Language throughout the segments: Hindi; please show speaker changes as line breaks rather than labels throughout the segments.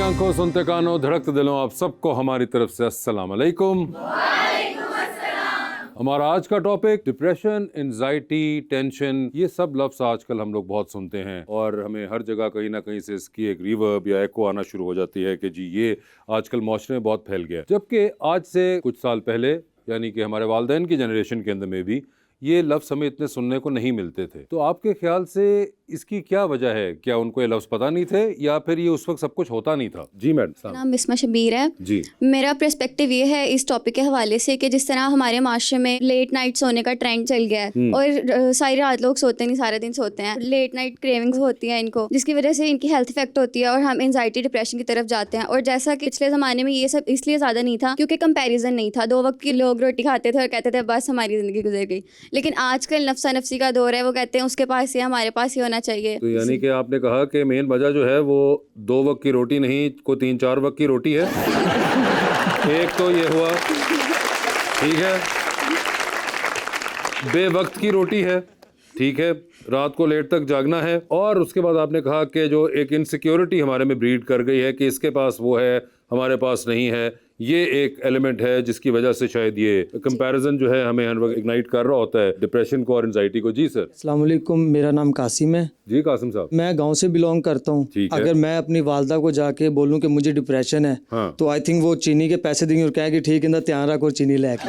आंखों सुनते कानों धड़कते दिलों, आप सबको हमारी तरफ से अस्सलाम वालेकुम। हमारा आज का टॉपिक डिप्रेशन, एंजाइटी, टेंशन, ये सब लफ्ज आजकल हम लोग बहुत सुनते हैं और हमें हर जगह कहीं ना कहीं से इसकी एक रिवर्ब या एको आना शुरू हो जाती है कि जी ये आजकल माशरे में बहुत फैल गया है। जबकि आज से कुछ साल पहले यानी कि हमारे वालिदैन की जनरेशन के अंदर में भी ये लफ्ज़ हमें इतने सुनने को नहीं मिलते थे। तो आपके ख्याल से इसकी क्या वजह है? क्या उनको ये लफ्ज़ पता नहीं थे या फिर ये उस वक्त सब कुछ होता नहीं था? जी मैडम।
नाम बिस्मा शबीर है
जी।
मेरा पर्सपेक्टिव ये है इस टॉपिक के हवाले से कि जिस तरह हमारे माशरे में लेट नाइट सोने का ट्रेंड चल गया है और सारी रात लोग सोते नहीं, सारे दिन सोते हैं, लेट नाइट क्रेविंग्स होती हैं इनको, जिसकी वजह से इनकी हेल्थ इफेक्ट होती है और हम एंजाइटी डिप्रेशन की तरफ जाते हैं। और जैसा कि पिछले ज़माने में ये सब इसलिए ज़्यादा नहीं था क्योंकि कंपैरिजन नहीं था, 2 वक्त के लोग रोटी खाते थे और कहते थे बस हमारी ज़िंदगी गुजर गई। लेकिन आजकल नफ्सा नफ्सी का दौर है, वो कहते हैं उसके पास ही हमारे पास ही होना चाहिए।
तो यानी कि आपने कहा कि मेन वजह जो है वो 2 वक्त की रोटी नहीं, को 3-4 वक्त की रोटी है। एक तो ये हुआ, ठीक है, बेवक्त की रोटी है, ठीक है, रात को लेट तक जागना है, और उसके बाद आपने कहा कि जो एक इनसिक्योरिटी हमारे में ब्रीड कर गई है कि इसके पास वो है हमारे पास नहीं है, ये एक एलिमेंट है जिसकी वजह से शायद ये कंपैरिजन जो है हमें हर वक्त इग्नाइट कर रहा होता है डिप्रेशन को और एंजाइटी को। जी सर।
अस्सलाम वालेकुम, मेरा नाम कासिम है।
जी कासिम साहब।
मैं गांव से बिलोंग करता हूँ। अगर मैं अपनी वालदा को जाके बोलूँ कि मुझे डिप्रेशन है,
हाँ।
तो आई थिंक वो चीनी के पैसे देंगे और कहेंगे ठीक है ना, ध्यान रख और चीनी लेके।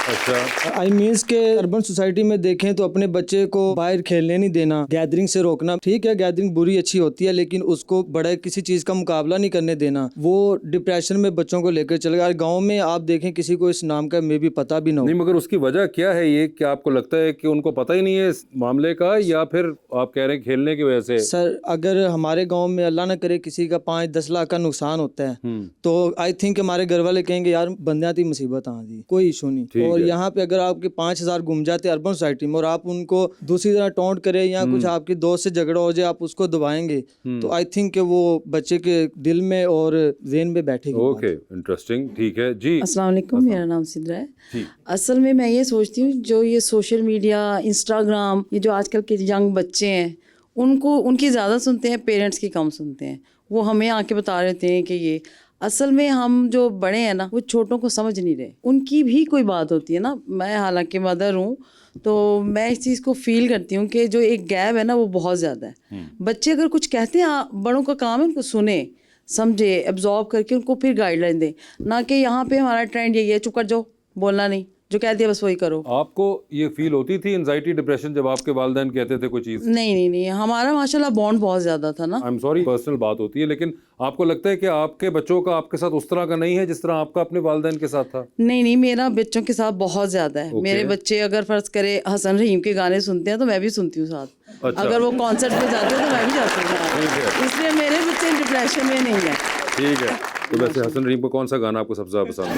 अच्छा।
आई मीन्स के अर्बन सोसाइटी में देखें तो अपने बच्चे को बाहर खेलने नहीं देना, गैदरिंग से रोकना। ठीक है, गैदरिंग बुरी अच्छी होती है, लेकिन उसको बड़े किसी चीज का मुकाबला नहीं करने देना, वो डिप्रेशन में बच्चों को लेकर चले गया। गाँव में आप देखें किसी को इस नाम का मे भी पता भी ना हो।
नहीं, मगर उसकी वजह क्या है? ये क्या आपको लगता है कि उनको पता ही नहीं है इस मामले का, या फिर आप कह रहे हैं खेलने की वजह से?
सर, अगर हमारे गांव में अल्लाह न करे किसी का 5-10 लाख का नुकसान होता है तो आई थिंक हमारे घर वाले कहेंगे यार बंदियां थी मुसीबत आ जी, कोई इशू नहीं। और यहाँ पे अगर आपके 5,000 गुम जाते अर्बन सोसाइटी में और आप उनको दूसरी तरह टोंट करे या कुछ आपके दोस्त से झगड़ा हो जाए, आप उसको दबाएंगे तो आई थिंक वो बच्चे के दिल में और ज़हन में बैठेगी।
ओके, इंटरेस्टिंग, ठीक है जी।
अस्सलाम वालेकुम, मेरा नाम सिद्रा है। असल में मैं ये सोचती हूँ जो ये सोशल मीडिया, इंस्टाग्राम, ये जो आजकल के यंग बच्चे हैं उनको उनकी ज़्यादा सुनते हैं, पेरेंट्स की कम सुनते हैं। वो हमें आके बता रहे थे कि ये असल में हम जो बड़े हैं ना वो छोटों को समझ नहीं रहे, उनकी भी कोई बात होती है ना। मैं हालांकि मदर हूँ तो मैं इस चीज़ को फील करती हूँ कि जो एक गैप है ना वो बहुत ज़्यादा है। बच्चे अगर कुछ कहते हैं, बड़ों का काम है उनको सुने, समझे, एब्जॉर्ब करके उनको फिर गाइडलाइन दें, ना कि यहाँ पे हमारा ट्रेंड यही है चुप कर जाओ, बोलना नहीं, जो कह दिया बस वही करो।
आपको ये फील होती थी एंजाइटी, डिप्रेशन जब आपके वालिदैन कहते थे कोई चीज़?
नहीं, हमारा माशाल्लाह बॉन्ड बहुत ज़्यादा था ना।
आई एम सॉरी, पर्सनल बात होती है, लेकिन आपको लगता है कि आपके बच्चों का आपके साथ उस तरह का नहीं है जिस तरह आपका अपने वालिदैन के साथ था?
नहीं, मेरा बच्चों के साथ बहुत ज़्यादा है। मेरे बच्चे अगर फर्ज करे हसन रहीम के गाने सुनते हैं तो मैं भी सुनती हूँ साथ।
अच्छा।
अगर वो कॉन्सर्ट में जाते हैं तो मैं भी जाती हूँ, इसलिए मेरे बच्चे डिप्रेशन में नहीं है।
ठीक है। तो वैसे हसन रहीम को कौन सा गाना आपको सबसे ज़्यादा पसंद है?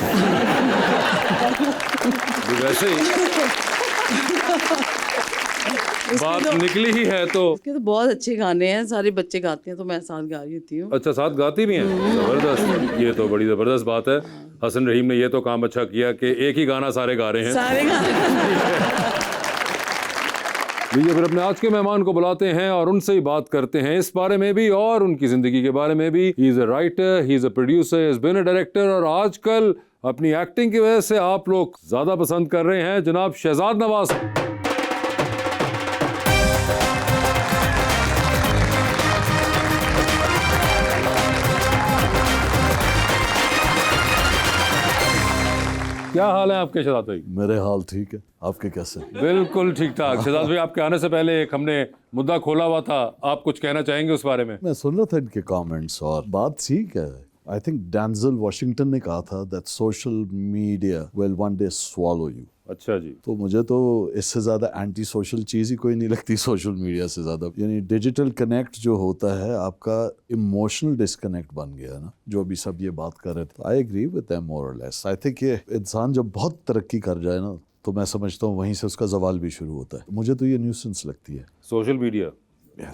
वैसे ही बात निकली ही है तो
इसके तो बहुत अच्छे गाने हैं, सारे बच्चे गाते हैं तो मैं साथ गा रही होती हूँ।
अच्छा, साथ गाती भी हैं? ज़बरदस्त, ये तो बड़ी ज़बरदस्त बात है। हसन रहीम ने ये तो काम अच्छा किया कि एक ही गाना सारे गा रहे हैं।
सारे गाने।
लीजिए फिर अपने आज के मेहमान को बुलाते हैं और उनसे ही बात करते हैं इस बारे में भी और उनकी ज़िंदगी के बारे में भी। He is a writer, he is a producer, he is been a director, और आजकल अपनी एक्टिंग की वजह से आप लोग ज़्यादा पसंद कर रहे हैं जनाब शहजाद नवाज। क्या हाल है आपके शहजाद भाई?
मेरे हाल ठीक है, आपके कैसे?
बिल्कुल ठीक ठाक। शहजाद भाई, आपके आने से पहले एक हमने मुद्दा खोला हुआ था, आप कुछ कहना चाहेंगे उस बारे में?
मैं सुन रहा था इनके कमेंट्स और बात ठीक है। आई थिंक डेंजल वॉशिंगटन ने कहा था that social media will one day swallow you.
अच्छा जी।
तो मुझे तो इससे ज़्यादा एंटी सोशल चीज़ ही कोई नहीं लगती सोशल मीडिया से ज़्यादा। यानी डिजिटल कनेक्ट जो होता है आपका इमोशनल डिस्कनेक्ट बन गया ना, जो अभी सब ये बात कर रहे थे। I agree with them more और लेस। आई थिंक ये इंसान जब बहुत तरक्की कर जाए ना तो मैं समझता हूँ वहीं से उसका जवाल भी शुरू होता है। मुझे तो ये न्यूसेंस लगती है
social media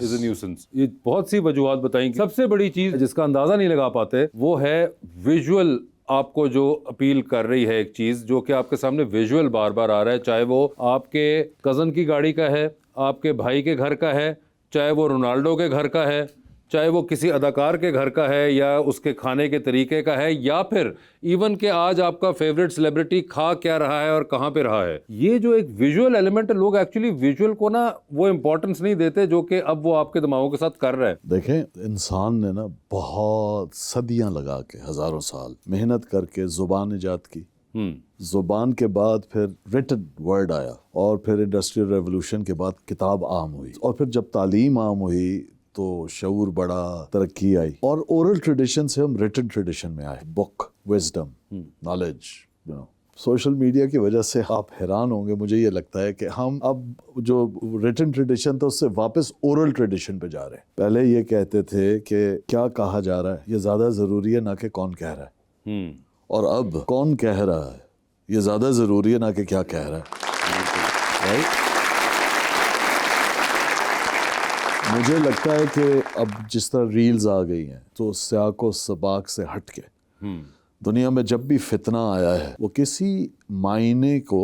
is a nuisance. ये बहुत सी वजूहत बताएंगे। सबसे बड़ी चीज जिसका अंदाजा नहीं लगा पाते वो है विजुअल। आपको जो अपील कर रही है एक चीज जो कि आपके सामने विजुअल बार बार आ रहा है, चाहे वो आपके कजन की गाड़ी का है, आपके भाई के घर का है, चाहे वो रोनाल्डो के घर का है, चाहे वो किसी अदाकार के घर का है, या उसके खाने के तरीके का है, या फिर इवन के आज आपका फेवरेट सेलिब्रिटी खा क्या रहा है और कहाँ पे रहा है। ये जो एक विजुअल एलिमेंट है, लोग एक्चुअली विजुअल को ना वो इम्पोर्टेंस नहीं देते जो कि अब वो आपके दिमागों के साथ कर रहा है।
देखें, इंसान ने ना बहुत सदियां लगा के, हजारों साल मेहनत करके जुबान इजाद की। जुबान के बाद फिर रिटन वर्ड आया, और फिर इंडस्ट्रियल रेवोल्यूशन के बाद किताब आम हुई, और फिर जब तालीम आम हुई तो शऊर बड़ा, तरक्की आई, और ओरल ट्रेडिशन से हम रिटन ट्रेडिशन में आए। Book, wisdom, knowledge, social media की वजह से आप हैरान होंगे, मुझे ये लगता है कि हम अब जो रिटन ट्रेडिशन था उससे वापस ओरल ट्रेडिशन पे जा रहे हैं। पहले ये कहते थे कि क्या कहा जा रहा है ये ज़्यादा ज़रूरी है ना कि कौन कह रहा है, और अब कौन कह रहा है ये ज़्यादा ज़रूरी है ना कि क्या कह रहा है। राइट? मुझे लगता है कि अब जिस तरह रील्स आ गई हैं तो सियाक व सबाक से हट के दुनिया में जब भी फितना आया है वो किसी मायने को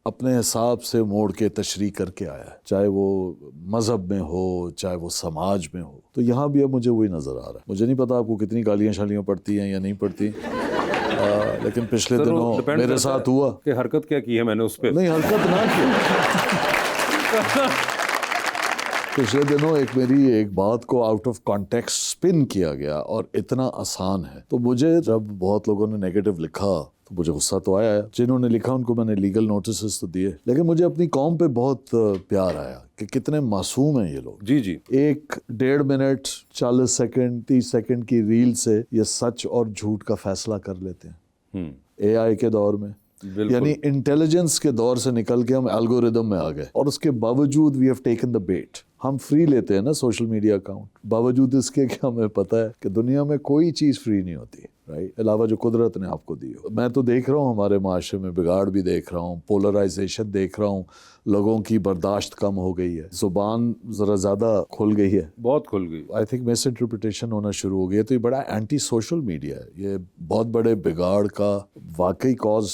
अपने हिसाब से मोड़ के तशरीह करके आया है, चाहे वो मज़हब में हो चाहे वो समाज में हो। तो यहाँ भी अब मुझे वही नज़र आ रहा है। मुझे नहीं पता आपको कितनी गालियाँ शालियाँ पड़ती हैं या नहीं पड़ती, लेकिन पिछले दिनों मेरे साथ हुआ
कि हरकत क्या की है मैंने उस पर।
नहीं, हरकत ना की। पिछले दिनों मेरी एक बात को आउट ऑफ कॉन्टेक्स्ट स्पिन किया गया, और इतना आसान है। तो मुझे जब बहुत लोगों ने नेगेटिव लिखा तो मुझे गुस्सा तो आया है। जिन्होंने लिखा उनको मैंने लीगल नोटिस तो दिए, लेकिन मुझे अपनी कौम पे बहुत प्यार आया कि कितने मासूम हैं ये लोग।
जी जी।
1-1.5 मिनट, 40 सेकंड, 30 सेकंड की रील से ये सच और झूठ का फैसला कर लेते हैं। AI के दौर में, यानी इंटेलिजेंस के दौर से निकल के हम एल्गोरिदम में आ गए, और उसके बावजूद वी हैव टेकन द बेट। हम फ्री लेते हैं ना सोशल मीडिया अकाउंट, बावजूद इसके कि हमें पता है कि दुनिया में कोई चीज़ फ्री नहीं होती, राइट, अलावा जो कुदरत ने आपको दी हो। मैं तो देख रहा हूँ हमारे माशरे में बिगाड़ भी देख रहा हूँ, पोलराइजेशन देख रहा हूँ, लोगों की बर्दाश्त कम हो गई है, जुबान ज़रा ज़्यादा खुल गई है, बहुत खुल गई। आई थिंक मिस इंटरप्रिटेशन होना शुरू हो गया। तो ये बड़ा एंटी सोशल मीडिया है, ये बहुत बड़े बिगाड़ का वाकई कॉज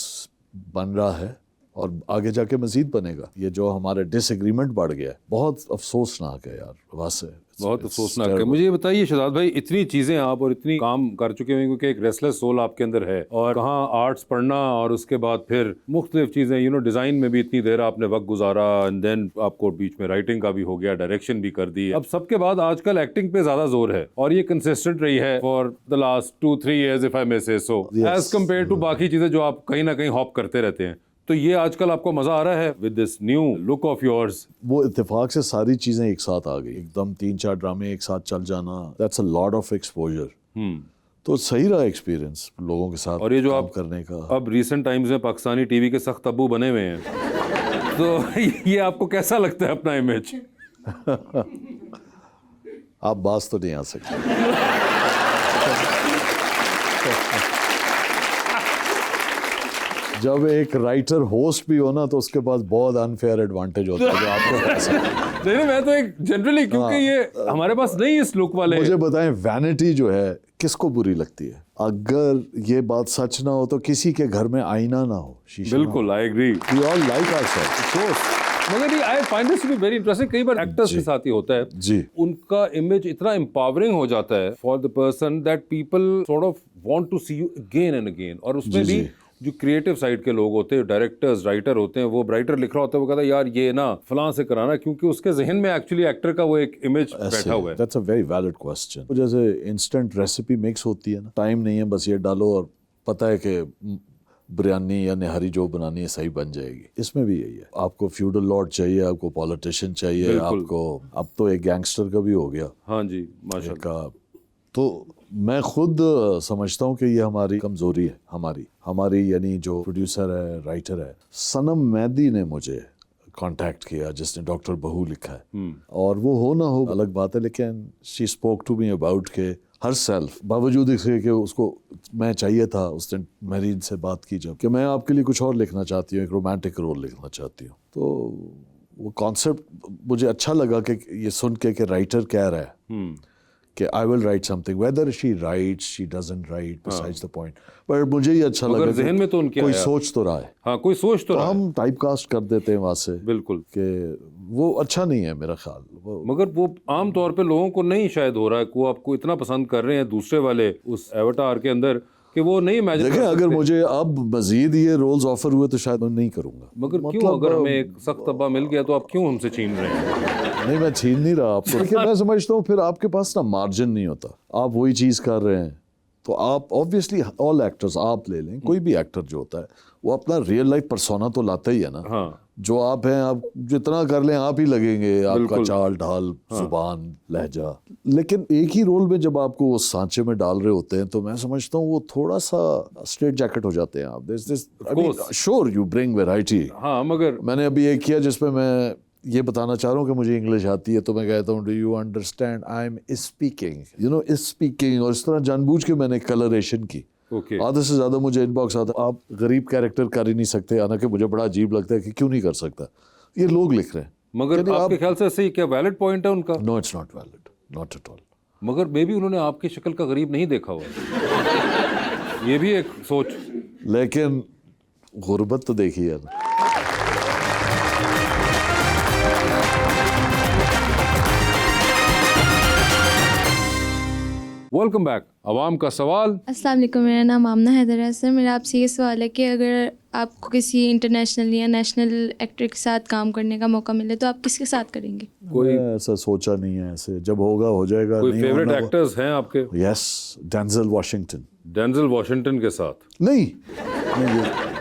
बन रहा है, और आगे जाके मजीद बनेगा। ये जो हमारे डिसएग्रीमेंट बढ़ गया है, बहुत अफसोसनाक है यार, वैसे
बहुत अफसोसनाक है। मुझे ये बताइए शहजाद भाई, इतनी चीज़ें आप और इतनी काम कर चुके हैं, क्योंकि एक रेस्टलेस सोल आपके अंदर है, और कहाँ आर्ट्स पढ़ना और उसके बाद फिर मुख्तलिफ चीज़ें, डिज़ाइन में भी इतनी देर आपने वक्त गुजारा, एंड देन आपको बीच में राइटिंग का भी हो गया, डायरेक्शन भी कर दी। अब सबके बाद आजकल एक्टिंग पे ज़्यादा जोर है, और ये कंसिस्टेंट रही है for the last 2-3 years if I may say so, as compare to बाकी चीज़ें जो आप कहीं ना कहीं हॉप करते रहते हैं। तो ये आजकल आपको मजा आ रहा है with this new look of yours?
वो इत्तेफाक से सारी चीजें एक साथ आ गई, एकदम 3-4 ड्रामे एक साथ चल जाना, that's a lot of exposure. तो सही रहा एक्सपीरियंस लोगों के साथ,
और ये जो आप
करने का। अब
रिसेंट टाइम्स में पाकिस्तानी टीवी के सख्त अब्बू बने हुए हैं, तो ये आपको कैसा लगता है अपना इमेज?
आप बात तो नहीं आ सकते। जब एक राइटर होस्ट भी हो ना तो उसके पास बहुत अनफेयर एडवांटेज होता है जो आपको
नहीं, मैं तो एक जनरली, क्योंकि ये हमारे पास नहीं इस लुक वाले।
मुझे बताएं, वैनिटी जो है किसको बुरी लगती है? अगर ये बात सच ना हो तो किसी के घर में आईना ना हो, शीशा।
बिल्कुल, I agree.
We all like ourselves.
मगर I find this to be very interesting. कई बार एक्टर्स के साथ ही होता है
जी,
उनका इमेज इतना एम्पावरिंग हो जाता है for the person that people sort of want to see you again and again. और उसमें भी जो क्रिएटिव साइड के लोग होते हैं, डायरेक्टर्स, राइटर होते हैं, वो राइटर लिख रहा होता है, वो कहता है यार ये ना फलां से कराना, क्योंकि उसके जहन में एक्चुअली एक्टर का वो एक इमेज बैठा हुआ है।
That's a very valid question. जैसे इंस्टेंट रेसिपी मिक्स होती है ना, टाइम नहीं है, बस ये डालो और पता है कि बिरयानी या निहारी जो बनानी है सही बन जाएगी। इसमें भी यही है, आपको फ्यूडल लॉर्ड चाहिए, आपको पॉलिटिशियन चाहिए, आपको अब तो एक गैंगस्टर का भी हो गया।
हाँ जी, माशाल्लाह।
तो मैं खुद समझता हूँ कि ये हमारी कमज़ोरी है, हमारी यानी जो प्रोड्यूसर है, राइटर है, सनम मैदी ने मुझे कांटेक्ट किया जिसने डॉक्टर बहू लिखा है, और वो हो ना हो अलग बात है, लेकिन she spoke to me about के हर सेल्फ, बावजूद इसके कि उसको मैं चाहिए था, उसने मेरी इनसे बात की जब कि मैं आपके लिए कुछ और लिखना चाहती हूँ, एक रोमांटिक रोल लिखना चाहती हूँ। तो वो कॉन्सेप्ट मुझे अच्छा लगा कि ये सुन के कि राइटर कह रहा है कि I will write something, whether she writes she doesn't right, besides the point, पर मुझे ये अच्छा लगा
जहन में तो उनके
कोई सोच तो रहा है।
हाँ, कोई सोच तो
हम टाइप कास्ट कर देते हैं वहाँ से,
बिल्कुल,
कि वो अच्छा नहीं है मेरा ख्याल।
मगर वो आम तौर पे लोगों को नहीं शायद हो रहा है कि वो आपको इतना पसंद कर रहे हैं दूसरे वाले उस एवटार के अंदर कि वो नहीं इमेजिन
देखिए, अगर मुझे अब मजीद ये रोल्स ऑफर हुए तो शायद मैं नहीं करूंगा।
मगर क्यों, अगर हमें एक सख्त तब्बा मिल गया तो आप क्यों हमसे छीन रहे हैं?
नहीं, मैं छीन नहीं रहा आपको। देखिए, मैं समझता हूँ फिर आपके पास ना मार्जिन नहीं होता, आप वही चीज़ कर रहे हैं तो आप ऑब्वियसली ऑल एक्टर्स आप ले लें, कोई भी एक्टर जो होता है वो अपना रियल लाइफ पर्सोना तो लाता ही है ना।
हाँ,
जो आप हैं, आप जितना कर लें आप ही लगेंगे, आपका चाल ढाल, जुबान, लहजा। लेकिन एक ही रोल में जब आपको उस सांचे में डाल रहे होते हैं तो मैं समझता हूँ वो थोड़ा सा स्ट्रेट जैकेट हो जाते हैं आप। Sure you bring variety.
हाँ, मगर
मैंने अभी एक किया जिसमें मैं ये बताना चाह रहा हूँ कि मुझे इंग्लिश आती है तो मैं कहता हूँ do you understand, I am speaking, you know, speaking. और इस तरह जानबूझ के मैंने कलरेशन की।
ओके,
आधे से ज़्यादा मुझे इनबॉक्स आता है, आप गरीब कैरेक्टर कर ही नहीं सकते, हालांकि मुझे बड़ा अजीब लगता है कि क्यों नहीं कर सकता। ये लोग लिख रहे हैं।
मगर आपके ख्याल से सही क्या वैलिड पॉइंट है उनका?
No, it's not valid, not at all.
मगर मे बी उन्होंने आपकी शक्ल का गरीब नहीं देखा हुआ। ये भी एक सोच।
लेकिन गुर्बत तो देखी है ना।
Welcome back. अवाम का सवाल।
अस्सलाम वालेकुम, मेरा नाम आमना हैदर है। सर, मेरा आपसे ये सवाल है कि अगर आपको किसी इंटरनेशनल या नेशनल एक्टर के साथ काम करने का मौका मिले तो आप किसके साथ करेंगे?
कोई
ऐसा सोचा नहीं है, ऐसे जब होगा हो जाएगा।
कोई
नहीं
फेवरेट
होना
एक्टर्स हैं आपके?
Yes, Denzel Washington.
Denzel Washington के साथ?
नहीं,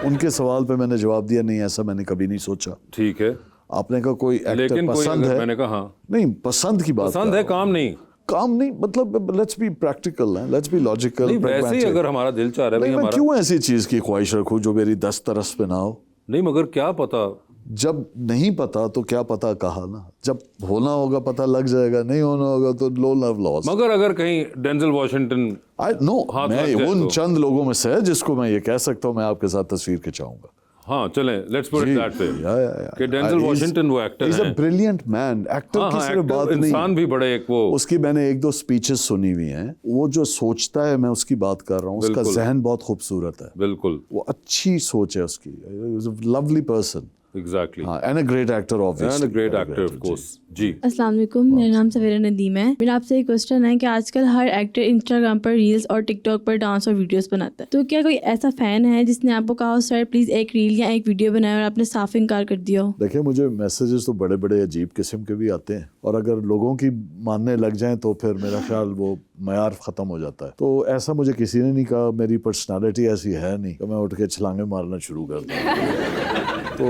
उनके सवाल पे मैंने जवाब दिया नहीं, ऐसा मैंने कभी नहीं सोचा।
ठीक है,
आपने कहा कोई एक्टर
लेकिन कोई
पसंद
अगर
है,
मैंने कहा हाँ,
नहीं पसंद की बात
पसंद
कर
है,
रहा हूं।
काम नहीं।
काम नहीं, मतलब लेट्स बी प्रैक्टिकल है, लेट्स बी लॉजिकल।
नहीं, वैसे ही अगर हमारा दिल चाह रहा है भाई
मैं
हमारा,
क्यों ऐसी चीज की ख्वाहिश रखूं जो मेरी 10 तरस पे ना हो।
नहीं मगर क्या पता,
जब नहीं पता तो क्या पता कहा ना, जब होना होगा पता लग जाएगा, नहीं होना होगा तो लो लव लॉस।
मगर अगर कहीं डेंजल वॉशिंगटन
आई नो,
हाथ
मैं
लग जाए
उन
तो।
चंद लोगों में से है जिसको मैं ये कह सकता हूँ मैं आपके साथ तस्वीर खिंचाऊंगा।
हाँ चलें, let's put it that way कि डेंजल
He's-
वॉशिंगटन वो एक्टर
he's a
हैं।
brilliant man, एक्टर
हाँ
की
हाँ,
सिर्फ
एक्टर,
बात नहीं,
इंसान भी बड़े एक वो।
उसकी मैंने 1-2 स्पीचेस सुनी हुई हैं। वो जो सोचता है मैं उसकी बात कर रहा हूँ, उसका
बिल्कुल।
जहन बहुत खूबसूरत है,
बिल्कुल,
वो अच्छी सोच है उसकी, लवली पर्सन।
एग्जैक्टली,
हाँ, and a great actor obviously,
and a great actor of course. जी,
अस्सलाम वालेकुम, मेरा नाम सवेरा नदीम है। मेरा आपसे एक क्वेश्चन है कि आजकल हर एक्टर इंस्टाग्राम पर रील्स और टिकटॉक पर डांस और वीडियोस बनाता है, तो क्या कोई ऐसा फैन है जिसने आपको कहा हो सर प्लीज़ एक रील या एक वीडियो बनाए और आपने साफ इनकार कर दिया हो?
देखिए, मुझे मैसेजेस तो बड़े बड़े अजीब किस्म के भी आते हैं, और अगर लोगों की मानने लग जाएं तो फिर मेरा ख्याल वो मयार ख़त्म हो जाता है। तो ऐसा मुझे किसी ने नहीं कहा, मेरी पर्सनालिटी ऐसी है नहीं कि मैं उठ के छलांगे मारना शुरू कर दूँ। तो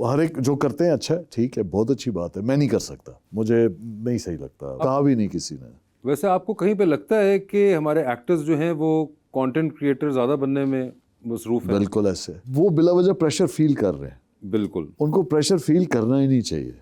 हर एक जो करते हैं अच्छा है, ठीक है, बहुत अच्छी बात है। मैं नहीं कर सकता, मुझे नहीं सही लगता, कहा भी नहीं किसी ने।
वैसे आपको कहीं पे लगता है कि हमारे एक्टर्स जो हैं वो कंटेंट क्रिएटर ज़्यादा बनने में मसरूफ हैं?
बिल्कुल ऐसे, वो बिला वजह प्रेशर फील कर रहे हैं।
बिल्कुल,
उनको प्रेशर फील करना ही नहीं चाहिए।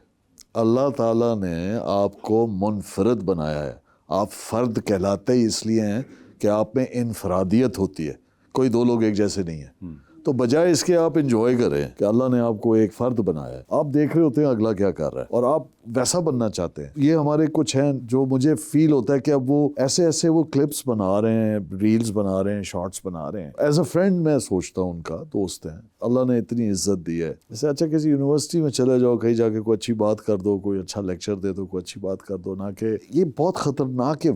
अल्लाह ताला ने आपको मुनफरद बनाया है, आप फ़र्द कहलाते ही इसलिए हैं कि आप में इनफरादियत होती है, कोई दो लोग एक जैसे नहीं है। तो बजाय इसके आप इंजॉय करें कि अल्लाह ने आपको एक फ़र्द बनाया है, आप देख रहे होते हैं अगला क्या कर रहा है और आप वैसा बनना चाहते हैं। ये हमारे कुछ हैं जो मुझे फील होता है कि अब वो ऐसे ऐसे वो क्लिप्स बना रहे हैं, रील्स बना रहे हैं, शॉर्ट्स बना रहे हैं। एज अ फ्रेंड मैं सोचता हूँ उनका दोस्त हैं, अल्लाह ने इतनी इज्जत दी है, जैसे अच्छा किसी यूनिवर्सिटी में चले जाओ, कहीं जाके कोई अच्छी बात कर दो, कोई अच्छा लेक्चर दे दो, कोई अच्छी बात कर दो, ना कि ये बहुत ख़तरनाक है,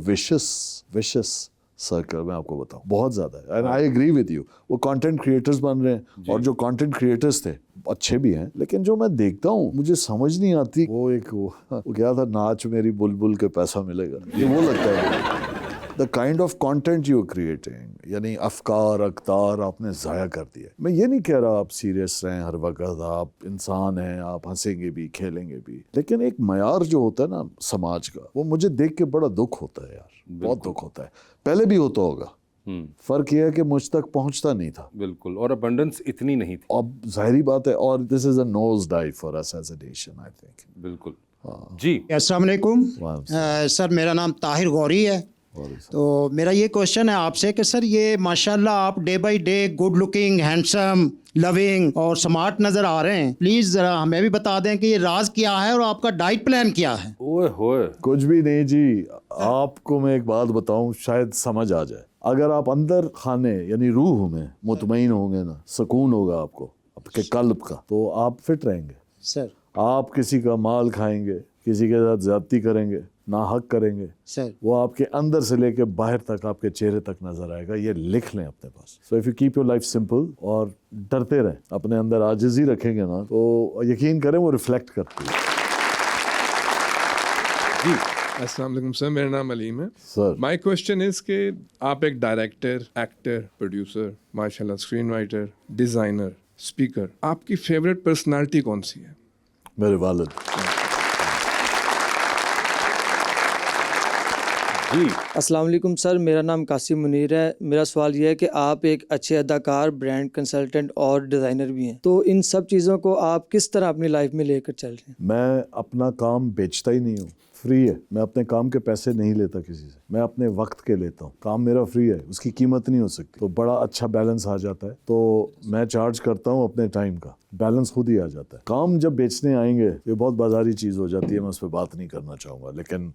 विशस सर्कल मैं आपको बताऊं बहुत ज़्यादा है। And I agree with you, वो कंटेंट क्रिएटर्स बन रहे हैं और जो कंटेंट क्रिएटर्स थे अच्छे भी हैं, लेकिन जो मैं देखता हूँ मुझे समझ नहीं आती, वो क्या था, नाच मेरी बुलबुल के पैसा मिलेगा, ये वो लगता है। The kind of content you creating, यानी अफकार अकतार आपने ज़ाया कर दिया। मैं ये नहीं कह रहा आप सीरियस रहें हर वक्त, आप इंसान हैं, आप हंसेंगे भी खेलेंगे भी, लेकिन एक मयार जो होता है ना समाज का, वो मुझे देख के बड़ा दुख होता है यार, बहुत दुख होता है। पहले भी होता होगा, फर्क यह है कि मुझ तक पहुंचता नहीं था।
बिल्कुल, और अबंडेंस इतनी नहीं थी।
अब जाहिर बात है, और this is a nose dive for us as a nation, I think.
बिल्कुल, जी,
अस्सलाम वालेकुम।
वाह।
सर मेरा नाम ताहिर गौरी है। तो मेरा ये क्वेश्चन है आपसे कि सर ये माशाल्लाह आप day by day good looking, handsome, loving और स्मार्ट नज़र आ रहे हैं। प्लीज़ ज़रा हमें भी बता दें कि ये राज क्या है और आपका डाइट प्लान क्या है।
ओए होए,
कुछ भी नहीं जी, आपको मैं एक बात बताऊं, शायद समझ आ जाए। अगर आप अंदर खाने यानी रूह में मुतमईन होंगे ना, सुकून होगा आपको आपके कल्ब का, तो आप फिट रहेंगे।
सर
आप किसी का माल खाएंगे, किसी के साथ ज्यादती करेंगे, ना हक करेंगे,
सर
वो आपके अंदर से लेके बाहर तक आपके चेहरे तक नजर आएगा। ये लिख लें अपने पास। So if you keep your life simple और डरते रहें, अपने अंदर आजिज़ी रखेंगे ना, तो यकीन करें वो रिफ्लेक्ट करती है।
जी
अस्सलाम वालेकुम सर, मेरा नाम अलीम है
सर।
माय क्वेश्चन इज़ कि आप एक डायरेक्टर, एक्टर, प्रोड्यूसर, माशाल्लाह स्क्रीन राइटर, डिज़ाइनर, स्पीकर, आपकी फेवरेट पर्सनालिटी कौन सी है?
मेरे वालिद।
जी
अस्सलाम वालेकुम सर, मेरा नाम कासिम मुनीर है। मेरा सवाल यह है कि आप एक अच्छे अदाकार, ब्रांड कंसल्टेंट और डिज़ाइनर भी हैं, तो इन सब चीज़ों को आप किस तरह अपनी लाइफ में लेकर चल रहे हैं?
मैं अपना काम बेचता ही नहीं हूँ, फ्री है। मैं अपने काम के पैसे नहीं लेता किसी से, मैं अपने वक्त के लेता हूँ। काम मेरा फ्री है, उसकी कीमत नहीं हो सकती, तो बड़ा अच्छा बैलेंस आ जाता है। तो मैं चार्ज करता हूँ अपने टाइम का, बैलेंस खुद ही आ जाता है। काम जब बेचने आएंगे ये बहुत बाजारी चीज़ हो जाती है, मैं उस पर बात नहीं करना चाहूँगा। लेकिन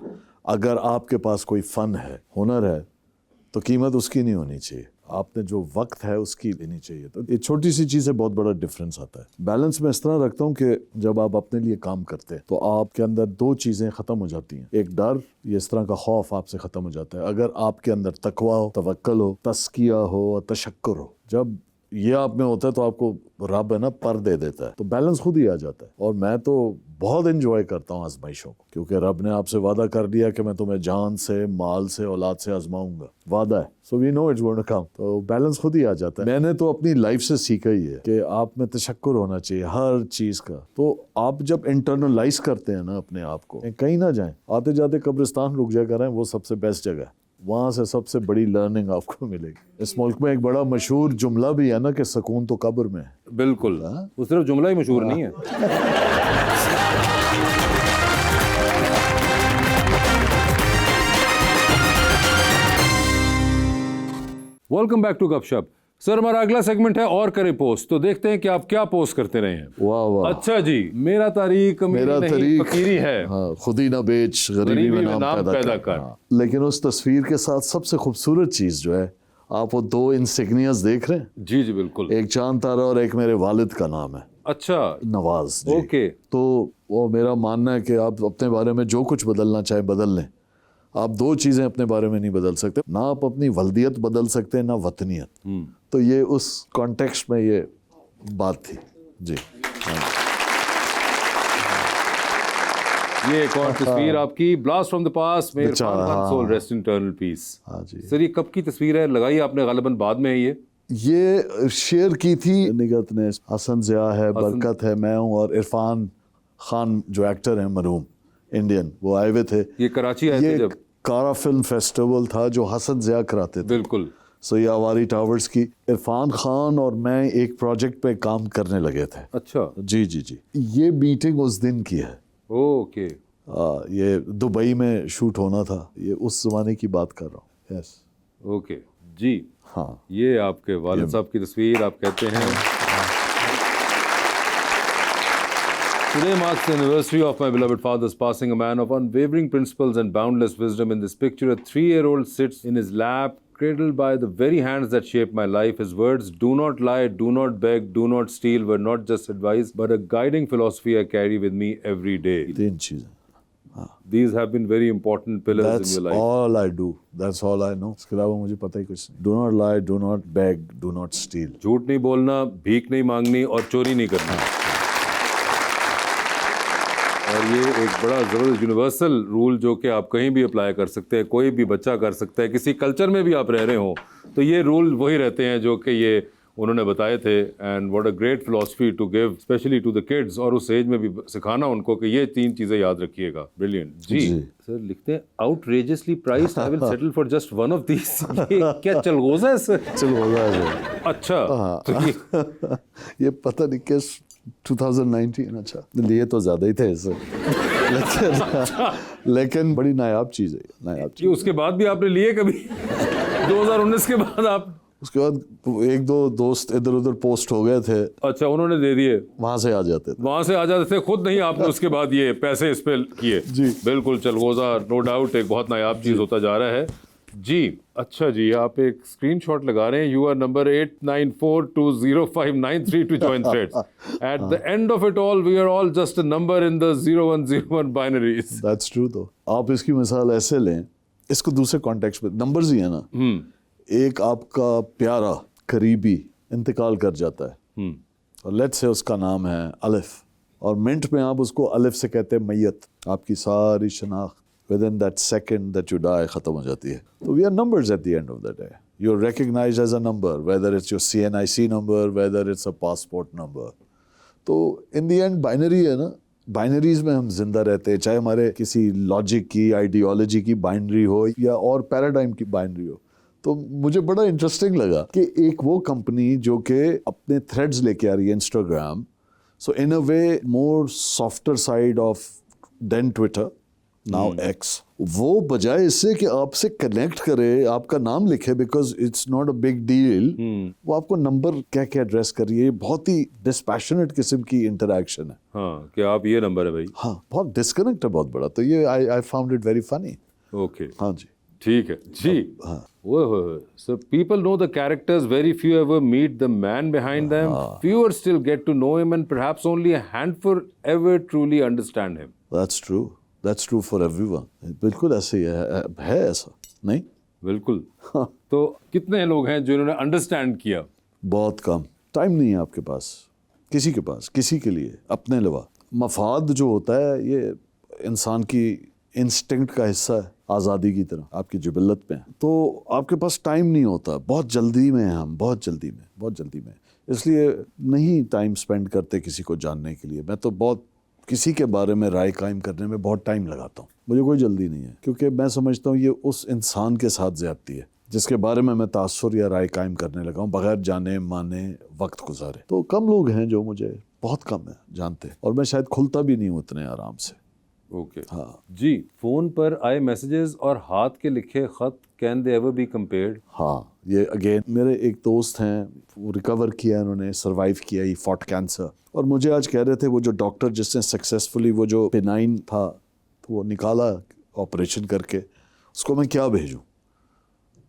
अगर आपके पास कोई फ़न है, हुनर है, तो कीमत उसकी नहीं होनी चाहिए, आपने जो वक्त है उसकी लेनी चाहिए। तो ये छोटी सी चीज़ से बहुत बड़ा डिफरेंस आता है। बैलेंस मैं इस तरह रखता हूँ कि जब आप अपने लिए काम करते हैं तो आपके अंदर दो चीज़ें ख़त्म हो जाती हैं। एक डर, ये इस तरह का खौफ आपसे ख़त्म हो जाता है। अगर आपके अंदर तकवा हो, तवक्कल हो, तस्किया हो और तशक्कुर हो, जब ये आप में होता है तो आपको रब है ना पर दे देता है, तो बैलेंस खुद ही आ जाता है। और मैं तो बहुत एंजॉय करता हूँ आजमाइशों को, क्योंकि रब ने आपसे वादा कर दिया कि मैं तुम्हें जान से, माल से, औलाद से आजमाऊंगा, वादा है। So we know it's going to come, तो बैलेंस खुद ही आ जाता है। मैंने तो अपनी लाइफ से सीखा ही है कि आप में तशक्कुर होना चाहिए हर चीज़ का। तो आप जब इंटरनलाइज करते हैं ना अपने आप को, कहीं ना जाएं, आते जाते कब्रिस्तान रुक जाया करें, वो सबसे बेस्ट जगह है। वहाँ से सबसे बड़ी लर्निंग आपको मिलेगी। इस मुल्क में एक बड़ा मशहूर जुमला भी है ना कि सुकून तो कब्र में है।
बिल्कुल, वो सिर्फ जुमला ही मशहूर नहीं है। वेलकम बैक टू गपशप। सर, हमारा अगला सेगमेंट है और करें पोस्ट, तो देखते हैं कि आप क्या पोस्ट करते रहे हैं।
वाह वाह।
अच्छा जी, मेरा तारीख
मेरा तरीक
फकीरी है,
हाँ, खुद ही ना बेच, गरीबी में नाम पैदा कर। हाँ। लेकिन उस तस्वीर के साथ सबसे खूबसूरत चीज़ जो है, आप वो दो इंसिग्नियस देख रहे हैं?
जी जी बिल्कुल।
एक चांद तारा और एक मेरे वालिद का नाम है।
अच्छा,
नवाज जी।
ओके।
तो वो मेरा मानना है कि आप अपने बारे में जो कुछ बदलना चाहे बदल लें। आप दो चीज़ें अपने बारे में नहीं बदल सकते, ना आप अपनी वल्दियत बदल सकते ना वतनियत। तो ये उस कॉन्टेक्स्ट में ये बात थी जी।
ये एक और तस्वीर आपकी, ब्लास्ट फ्रॉम द पास्ट में इरफान खान,
हाँ।
Soul rest in eternal peace.
हाँ जी।
सर, ये कब की तस्वीर है? लगाई आपने गालिबन बाद में है
ये शेयर की थी निगत ने। हसन ज़िया है, बरकत है, मैं हूँ और इरफान खान जो एक्टर हैं मरहूम इंडियन, वो आए हुए थे।
ये कराची आए थे
ये
जब?
कारा फिल्म फेस्टिवल था जो हसन ज़िया कराते थे।
बिल्कुल।
सो ये आवारी टावर्स की इरफान खान और मैं एक प्रोजेक्ट पे काम करने लगे थे।
अच्छा
जी जी जी। ये मीटिंग उस दिन की है।
ओके।
ये दुबई में शूट होना था, ये उस ज़माने की बात कर रहा हूँ। यस
ओके जी।
हाँ,
ये आपके वालिद साहब की तस्वीर, आप कहते हैं Today marks the anniversary of my beloved father's passing, a man of unwavering principles and boundless wisdom. In this picture, a 3-year-old sits in his lap, cradled by the very hands that shaped my life. His words, do not lie, do not beg, do not steal, were not just advice, but a guiding philosophy I carry with me every day.
तीन चीज़ें।
These have been very important pillars
That's
in your life.
all I do. That's all I know. इसके अलावा मुझे पता ही कुछ नहीं। Do not lie, do not beg, do not steal.
झूठ नहीं बोलना, भीख नहीं मांगनी और चोरी नहीं करना। और ये एक बड़ा ज़बरदस्त यूनिवर्सल रूल जो कि आप कहीं भी अप्लाई कर सकते हैं, कोई भी बच्चा कर सकता है, किसी कल्चर में भी आप रह रहे हो तो ये रूल वही रहते हैं जो कि ये उन्होंने बताए थे। And what a great philosophy to give specially to the kids, और उस एज में भी सिखाना उनको कि ये तीन चीज़ें याद रखिएगा। ब्रिलियंट जी। सर लिखते हैं outrageously priced, I will settle for just one of these. ये क्या चलगोज़ा है सर?
चलगोज़ा है।
अच्छा, तो
ये पता नहीं किस 2019। अच्छा, लिए तो ज़्यादा ही थे सर। लेकिन बड़ी नायाब चीज़ है, नायाब चीज़।
उसके बाद भी आपने लिए कभी? 2019 के बाद आप?
उसके बाद एक दो दोस्त इधर उधर पोस्ट हो गए थे।
अच्छा, उन्होंने दे दिए,
वहाँ से आ जाते थे।
वहाँ से आ जाते थे, खुद नहीं आपने उसके बाद ये पैसे इस पे किए।
जी
बिल्कुल, चलगोज़ा नो डाउट एक बहुत नायाब चीज़ होता जा रहा है। जी अच्छा जी, आप एक स्क्रीनशॉट लगा रहे हैं, you are number 89420593 to join threads, at the end of it all we are all just a number in the 0101 binaries.
That's true. तो आप इसकी मिसाल ऐसे लें, इसको दूसरे कॉन्टेक्स्ट में, नंबर्स ही है ना, एक आपका प्यारा करीबी इंतकाल कर जाता है और लेट्स से उसका नाम है अलिफ, और मिनट में आप उसको अलिफ से कहते हैं मैयत, आपकी सारी शनाख्त within that second that you die ख़त्म हो जाती है। तो we are numbers at the end of the day. You're recognized as a number, whether it's your CNIC number, whether it's a passport number. तो in the end binary है ना, बाइनरीज में हम जिंदा रहते हैं, चाहे हमारे किसी लॉजिक की, आइडियोलॉजी की बाइनरी हो या और पैराडाइम की बाइनरी हो। तो मुझे बड़ा इंटरेस्टिंग लगा कि एक वो कंपनी जो कि अपने थ्रेड्स लेके आ रही है, Instagram, so in a way more softer side of than Twitter, now X, वो बजाय इससे कि आपसे कनेक्ट करे, आपका नाम लिखे, because it's not a big deal, वो आपको नंबर कह के एड्रेस कर रही है। बहुत ही डिस्पैशनेट किस्म की इंटरेक्शन है।
हाँ, कि आप ये नंबर है भाई।
हाँ, बहुत डिस्कनेक्ट है, बहुत बड़ा। तो ये I found it very funny.
Okay,
हाँ जी,
ठीक है जी। So people know the characters, very few ever meet the man behind them, fewer still get to know him, and perhaps only a handful ever truly understand him.
That's true. That's true for everyone. बिल्कुल ऐसे ही है ऐसा नहीं?
बिल्कुल। तो कितने लोग हैं जिन्होंने अंडरस्टैंड किया?
बहुत कम। टाइम नहीं है आपके पास, किसी के पास, किसी के लिए अपने अलावा। मफाद जो होता है ये इंसान की इंस्टिंक्ट का हिस्सा है, आज़ादी की तरह आपकी जिबल्लत में। तो आपके पास टाइम नहीं होता, बहुत जल्दी में हैं हम, बहुत जल्दी में, इसलिए नहीं टाइम स्पेंड करते किसी को जानने के लिए। मैं तो बहुत किसी के बारे में राय कायम करने में बहुत टाइम लगाता हूँ, मुझे कोई जल्दी नहीं है, क्योंकि मैं समझता हूँ ये उस इंसान के साथ ज़्यादती है जिसके बारे में मैं तासुर या राय कायम करने लगा हूँ, बगैर जाने माने वक्त गुजारे। तो कम लोग हैं जो मुझे, बहुत कम है जानते, और मैं शायद खुलता भी नहीं हूँ इतने आराम से।
ओके हाँ जी। फोन पर आए मैसेजेस और हाथ के लिखे खत, can they ever be compared? हाँ,
ये अगेन मेरे एक दोस्त हैं, वो रिकवर किया, उन्होंने सर्वाइव किया, ही फॉट कैंसर, और मुझे आज कह रहे थे वो जो डॉक्टर जिसने सक्सेसफुली वो जो पेनाइन था तो वो निकाला ऑपरेशन करके, उसको मैं क्या भेजूं?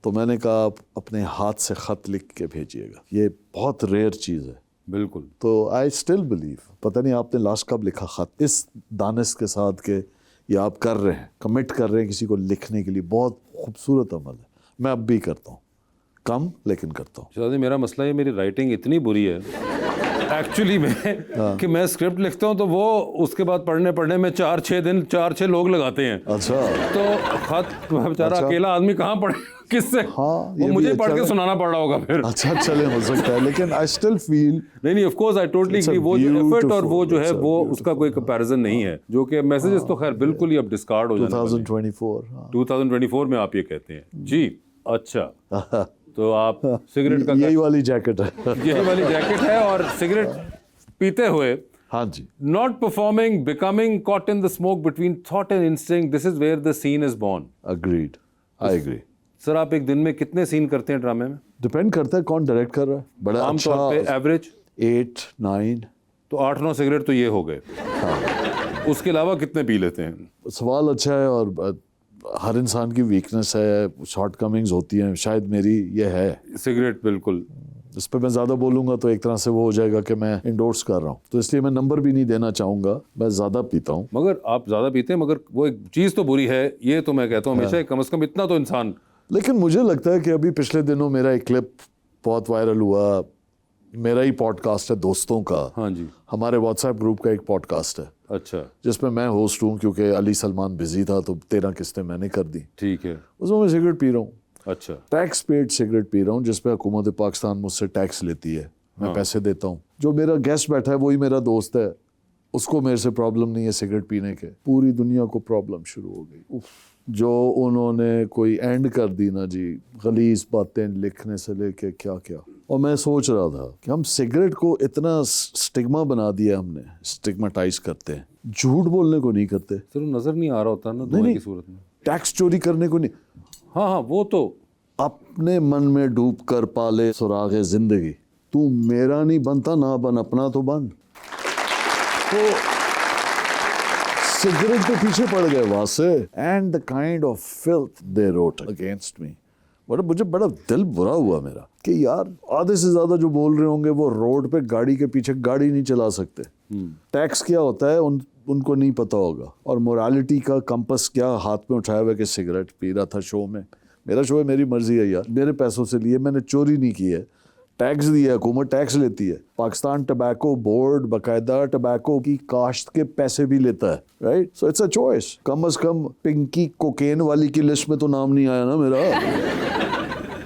तो मैंने कहा आप अपने हाथ से ख़त लिख के भेजिएगा, ये बहुत रेयर चीज़ है।
बिल्कुल। तो
आई स्टिल बिलीव, पता नहीं आपने लास्ट कब लिखा ख़त, इस दानिश के साथ के ये आप कर रहे हैं, कमिट कर रहे हैं किसी को लिखने के लिए, बहुत खूबसूरत अमल है। मैं अब भी करता हूँ, कम लेकिन करता हूँ।
शादी मेरा मसला है, मेरी राइटिंग इतनी बुरी है एक्चुअली में कि मैं स्क्रिप्ट लिखता हूँ तो वो उसके बाद पढ़ने में 4-6 दिन 4-6 लोग लगाते हैं।
अच्छा,
तो खत बेचारा अकेला आदमी कहाँ पढ़े, किससे?
हाँ,
वो मुझे पढ़ के सुनाना पड़ रहा होगा फिर।
अच्छा चले, हो सकता है, लेकिन आई स्टिल फील
नहीं of course I totally agree, वो जो एफर्ट और वो जो है वो उसका कोई कंपैरिजन नहीं है। जो कि मैसेजेस तो खैर बिल्कुल ही अब डिस्कार्ड हो जाने वाले। 2024 में आप ये कहते हैं जी। अच्छा, तो आप सिगरेट का
यही वाली जैकेट है
यही वाली जैकेट है और सिगरेट पीते हुए,
हाँ जी,
not performing, becoming caught in the smoke between thought and instinct, this is where the scene is born.
Agreed, I agree.
Sir आप एक दिन में कितने सीन करते हैं ड्रामे में?
डिपेंड करता है कौन डायरेक्ट कर रहा है। बड़ा
आमतौर पे एवरेज
8-9,
तो 8-9 सिगरेट तो ये हो गए।
हाँ।
उसके अलावा कितने पी लेते हैं?
सवाल अच्छा है, और हर इंसान की वीकनेस है, शॉर्ट कमिंग्स होती हैं, शायद मेरी ये है
सिगरेट। बिल्कुल,
इस पर मैं ज़्यादा बोलूँगा तो एक तरह से वो हो जाएगा कि मैं इंडोर्स कर रहा हूँ, तो इसलिए मैं नंबर भी नहीं देना चाहूँगा। मैं ज़्यादा पीता हूँ।
मगर आप ज़्यादा पीते हैं, मगर वो एक चीज़ तो बुरी है, ये तो मैं कहता हूँ हमेशा, कम से कम इतना तो इंसान।
लेकिन मुझे लगता है कि अभी पिछले दिनों मेरा एक क्लिप बहुत वायरल हुआ, मेरा ही पॉडकास्ट है दोस्तों का।
हाँ जी,
हमारे व्हाट्सएप ग्रुप का एक पॉडकास्ट है,
अच्छा,
जिसमें मैं होस्ट हूँ, क्योंकि अली सलमान बिजी था तो 13 किस्तें मैंने कर दी।
ठीक है,
उसमें मैं सिगरेट पी रहा हूँ।
अच्छा,
टैक्स पेड सिगरेट पी रहा हूँ, जिस पे हुकूमत पाकिस्तान मुझसे टैक्स लेती है, मैं पैसे देता हूँ। जो मेरा गेस्ट बैठा है वही मेरा दोस्त है, उसको मेरे से प्रॉब्लम नहीं है सिगरेट पीने के, पूरी दुनिया को प्रॉब्लम शुरू हो गई। जो उन्होंने कोई एंड कर दी ना जी, गलीज बातें लिखने से लेके क्या क्या। और मैं सोच रहा था कि हम सिगरेट को इतना स्टिग्मा बना दिया, हमने स्टिग्मेटाइज करते हैं, झूठ बोलने को नहीं करते।
सिर्फ नजर नहीं आ रहा होता ना धुएं की सूरत में,
टैक्स चोरी करने को नहीं।
हाँ हाँ, वो तो
अपने मन में डूब कर पाले सुरागे जिंदगी, तू मेरा नहीं बनता ना बन, अपना तो बन। तो सिगरेट के पीछे पड़ गए वहां से, and the kind of filth they wrote against me. बड़ा मुझे बड़ा दिल बुरा हुआ मेरा कि यार आधे से ज्यादा जो बोल रहे होंगे वो रोड पे गाड़ी के पीछे गाड़ी नहीं चला सकते, टैक्स क्या होता है उनको नहीं पता होगा, और मोरालिटी का कंपस क्या हाथ में उठाया हुआ कि सिगरेट पी रहा था शो में। मेरा शो है, मेरी मर्जी है यार, मेरे पैसों से लिए, मैंने चोरी नहीं की है, टैक्स दिया है, हुकूमत टैक्स लेती है। पाकिस्तान टबैको बोर्ड बाकायदा टबैको की काश्त के पैसे भी लेता है, right? So it's a choice. कम से कम पिंकी कोकेन वाली की लिस्ट में तो नाम नहीं आया ना मेरा।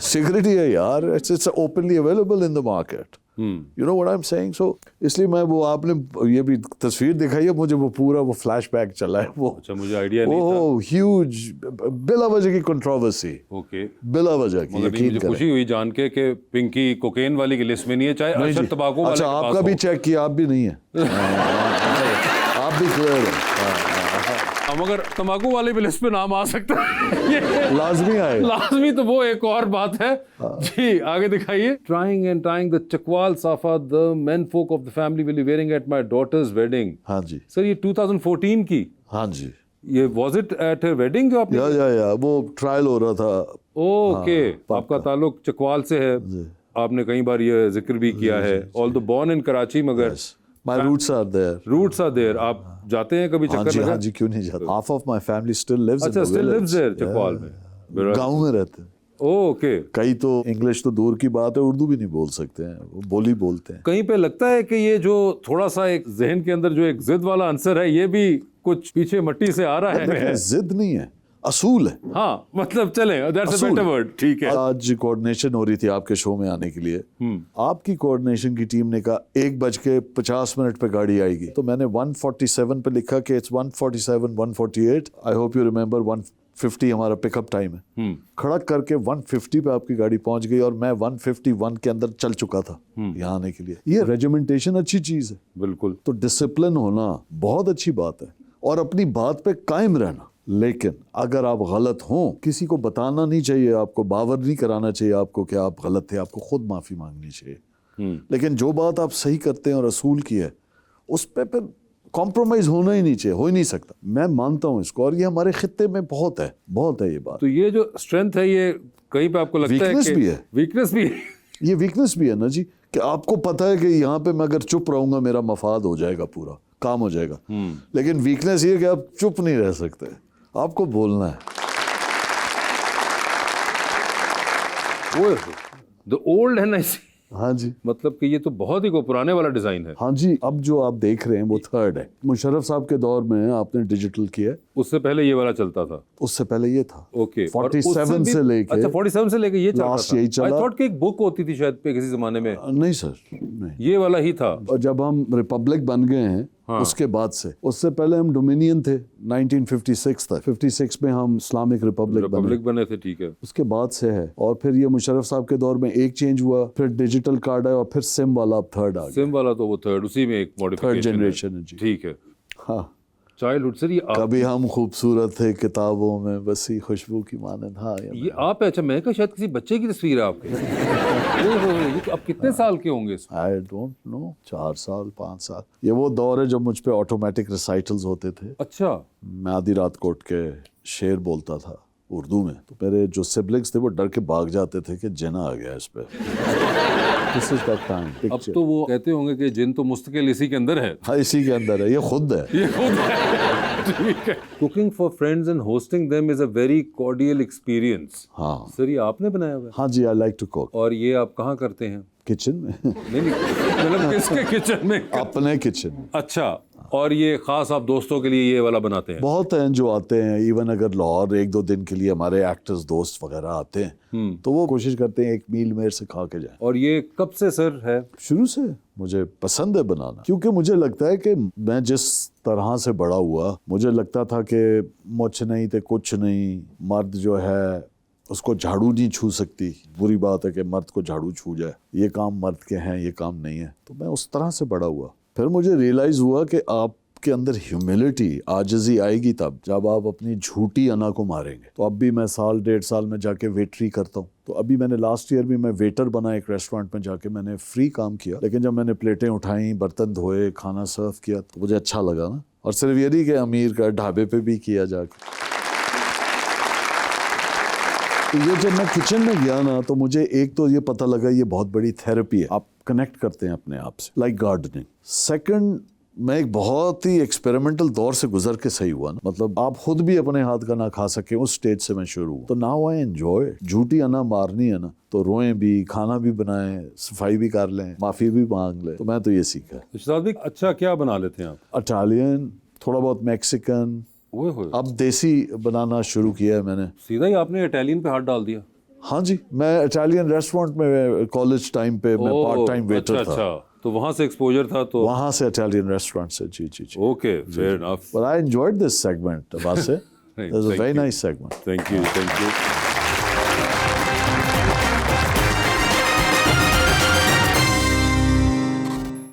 सिगरेट ही है यार, it's openly available in the market, you know what I am saying. So इसलिए मैं वो आपने ये भी तस्वीर दिखाई है मुझे, वो पूरा वो फ्लैशबैक चला है वो।
अच्छा, मुझे आइडिया नहीं था।
ओह ह्यूज, बिला वजह की कंट्रोवर्सी,
ओके,
बिला वजह की।
मगर
यकीन
मुझे खुशी हुई जान के कि पिंकी कोकेन वाली की लिस्ट में नहीं है, चाहे अशर तंबाकू वाले
अच्छा
के पास
आपका भी
हो।
चेक किया, आप भी नहीं है। आप भी क्लियर है।
मगर तंबाकू वाले भी लिस्ट पे नाम आ सकता है। ये
लाजमी आएगा।
लाजमी तो वो एक और बात है जी। आगे दिखाइए। Trying and tying the Chakwal safa the main folk of the family will be wearing at my daughter's wedding.
हाँ जी,
सर ये 2014 की,
हाँ जी,
ये was it at her wedding जो आपने?
या वो ट्रायल हो रहा था।
ओके, आपका ताल्लुक चकवाल से है, आपने कई बार ये जिक्र भी किया है। ऑल्दो बोर्न इन कराची, मगर
my roots are there.
Roots are there. आप जाते हैं कभी
हाँ
चक्कर
जी,
लगा?
हाँ जी, क्यों नहीं जाता। Half of my family still lives
अच्छा, स्टिल लिव्स देयर चकवाल में,
गांव में रहते हैं।
ओके।
कई तो इंग्लिश तो दूर की बात है, उर्दू भी नहीं बोल सकते हैं, वो बोली बोलते हैं।
कहीं पे लगता है कि ये जो थोड़ा सा एक जहन के अंदर जो एक जिद वाला आंसर है, ये भी कुछ पीछे मट्टी से आ रहा है।
जिद नहीं है, असूल है।
हाँ, मतलब चले, दैट्स अ बेटर वर्ड, ठीक है।
आज कोऑर्डिनेशन हो रही थी आपके शो में आने के लिए, आपकी कोऑर्डिनेशन की टीम ने कहा 1:50 पे गाड़ी आएगी, तो मैंने 147 पे लिखा कि it's 147 148। I hope you remember 150 हमारा पिकअप टाइम है। खड़ा करके 150 पे आपकी गाड़ी पहुंच गई और मैं 151 के अंदर चल चुका था यहाँ आने के लिए। ये रेजिमेंटेशन अच्छी चीज है,
बिल्कुल।
तो डिसिप्लिन होना बहुत अच्छी बात है और अपनी बात पे कायम रहना। लेकिन अगर आप गलत हों, किसी को बताना नहीं चाहिए, आपको बावर नहीं कराना चाहिए आपको कि आप गलत थे, आपको खुद माफी मांगनी चाहिए। लेकिन जो बात आप सही करते हैं और असूल की है, उस पे फिर कॉम्प्रोमाइज होना ही नहीं चाहिए, हो ही नहीं सकता। मैं मानता हूँ इसको, और ये हमारे खित्ते में बहुत है ये बात।
तो ये जो स्ट्रेंथ है, ये कहीं पे आपको लगता है
वीकनेस भी है।
वीकनेस भी है।
ये वीकनेस भी है ना जी, कि आपको पता है कि यहाँ पे मैं अगर चुप रहूंगा मेरा मफाद हो जाएगा, पूरा काम हो जाएगा। लेकिन वीकनेस ये है कि आप चुप नहीं रह सकते, आपको बोलना है।
द ओल्ड है ना इसी,
हाँ जी,
मतलब कि ये तो बहुत ही को पुराने वाला डिजाइन है।
हाँ जी। अब जो आप देख रहे हैं वो थर्ड है। मुशर्रफ साहब के दौर में आपने डिजिटल किया,
उससे पहले ये वाला चलता था।
उससे पहले ये था।
ओके,
47 से लेके,
अच्छा 47 से लेके ये चल रहा
लास्ट
था।
यही चला।
आई थॉट कि एक बुक होती थी शायद पे किसी जमाने में।
नहीं सर, नहीं।
ये वाला ही था।
और जब हम रिपब्लिक बन गए हैं,
हाँ।
उसके बाद से, उससे पहले हम डोमिनियन थे 1956 तक। 56 में हम इस्लामिक रिपब्लिक
बने थे, ठीक है।
उसके बाद से है। और फिर ये मुशर्रफ साहब के दौर में एक चेंज हुआ, फिर डिजिटल कार्ड आया और फिर सिम वाला अब थर्ड आ गया।
सिम वाला तो वो थर्ड, उसी में एक मॉडिफिकेशन,
थर्ड जनरेशन है जी।
ठीक है।
हाँ,
चाइल्डहुड सर, ये
कभी हम खूबसूरत थे किताबों में बसी खुशबू की मानंद। हाँ,
ये आप है? अच्छा, मैं कहा शायद किसी बच्चे की तस्वीर है आपके। ये तो आप कितने साल के होंगे?
आई डोंट नो, 4 साल 5 साल। ये वो दौर है जब मुझ पे ऑटोमेटिक रिसाइटल्स होते थे।
अच्छा।
मैं आधी रात कोट के शेर बोलता था उर्दू में, तो मेरे जो सिबलिंग्स थे वो डर के भाग जाते थे कि जिना आ गया इस पे। This is that time,
अब
picture.
तो वो कहते होंगे कि जिन तो मुस्तकिल इसी के अंदर है।
हाँ, इसी के अंदर है, ये खुद है।
ये खुद है। ठीक है। Cooking for friends and hosting them is a very cordial experience.
हाँ
सर, ये आपने बनाया हुआ है?
हाँ जी, आई लाइक टू कुक।
और ये आप कहाँ करते हैं?
किचन में।
नहीं, मतलब किसके किचन में?
अपने किचन में।
अच्छा, और ये खास आप दोस्तों के लिए ये वाला बनाते हैं?
बहुत हैं जो आते हैं, इवन अगर लाहौर 1-2 दिन के लिए हमारे एक्टर्स दोस्त वगैरह आते हैं, तो वो कोशिश करते हैं एक मील मेरे से खा के जाएं।
और ये कब से सर है?
शुरू से मुझे पसंद है बनाना, क्योंकि मुझे लगता है कि मैं जिस तरह से बड़ा हुआ, मुझे लगता था कि मुझ नहीं थे कुछ नहीं, मर्द जो है उसको झाड़ू नहीं छू सकती, बुरी बात है कि मर्द को झाड़ू छू जाए, ये काम मर्द के हैं, ये काम नहीं है। तो मैं उस तरह से बड़ा हुआ। फिर मुझे रियलाइज़ हुआ कि आप आपके अंदर ह्यूमिलिटी, आजिज़ी आएगी तब जब आप अपनी झूठी अना को मारेंगे। तो अब भी मैं साल 1.5 साल में जाके वेटरी करता हूँ। तो अभी मैंने लास्ट ईयर भी मैं वेटर बना एक रेस्टोरेंट में जाके, मैंने फ्री काम किया, लेकिन जब मैंने प्लेटें उठाई, बर्तन धोए, खाना सर्व किया तो मुझे अच्छा लगा ना। और सिर्फ ये नहीं कि अमीर का ढाबे पे भी किया जाके। तो ये जब मैं किचन में गया ना तो मुझे एक तो ये पता लगा ये बहुत बड़ी थेरेपी है, आप कनेक्ट करते हैं अपने आप से, लाइक गार्डनिंग। सेकंड, मैं एक बहुत ही एक्सपेरिमेंटल दौर से गुजर के सही हुआ ना, मतलब आप खुद भी अपने हाथ का ना खा सके, उस स्टेज से मैं शुरू हुआ। तो नाउ आई एंजॉय। झूठी अना मारनी है ना तो रोएं भी, खाना भी बनाएं, सफाई भी कर लें, माफ़ी भी मांग लें। तो मैं तो ये सीखा है।
इरशाद भाई, अच्छा क्या बना लेते हैं आप?
इटालियन, थोड़ा बहुत मैक्सिकन, अब देसी बनाना शुरू किया है मैंने।
सीधा ही आपने इटालियन पे हाथ डाल दिया?
हाँ जी, मैं इटालियन रेस्टोरेंट में कॉलेज टाइम पे मैं पार्ट टाइम वेटर था।
अच्छा, तो वहाँ से एक्सपोजर था, तो
वहाँ से इटालियन रेस्टोरेंट से। जी जी जी।
Okay, fair enough.
But I enjoyed this segment, Abase. It was a very nice segment.
Thank you, thank you.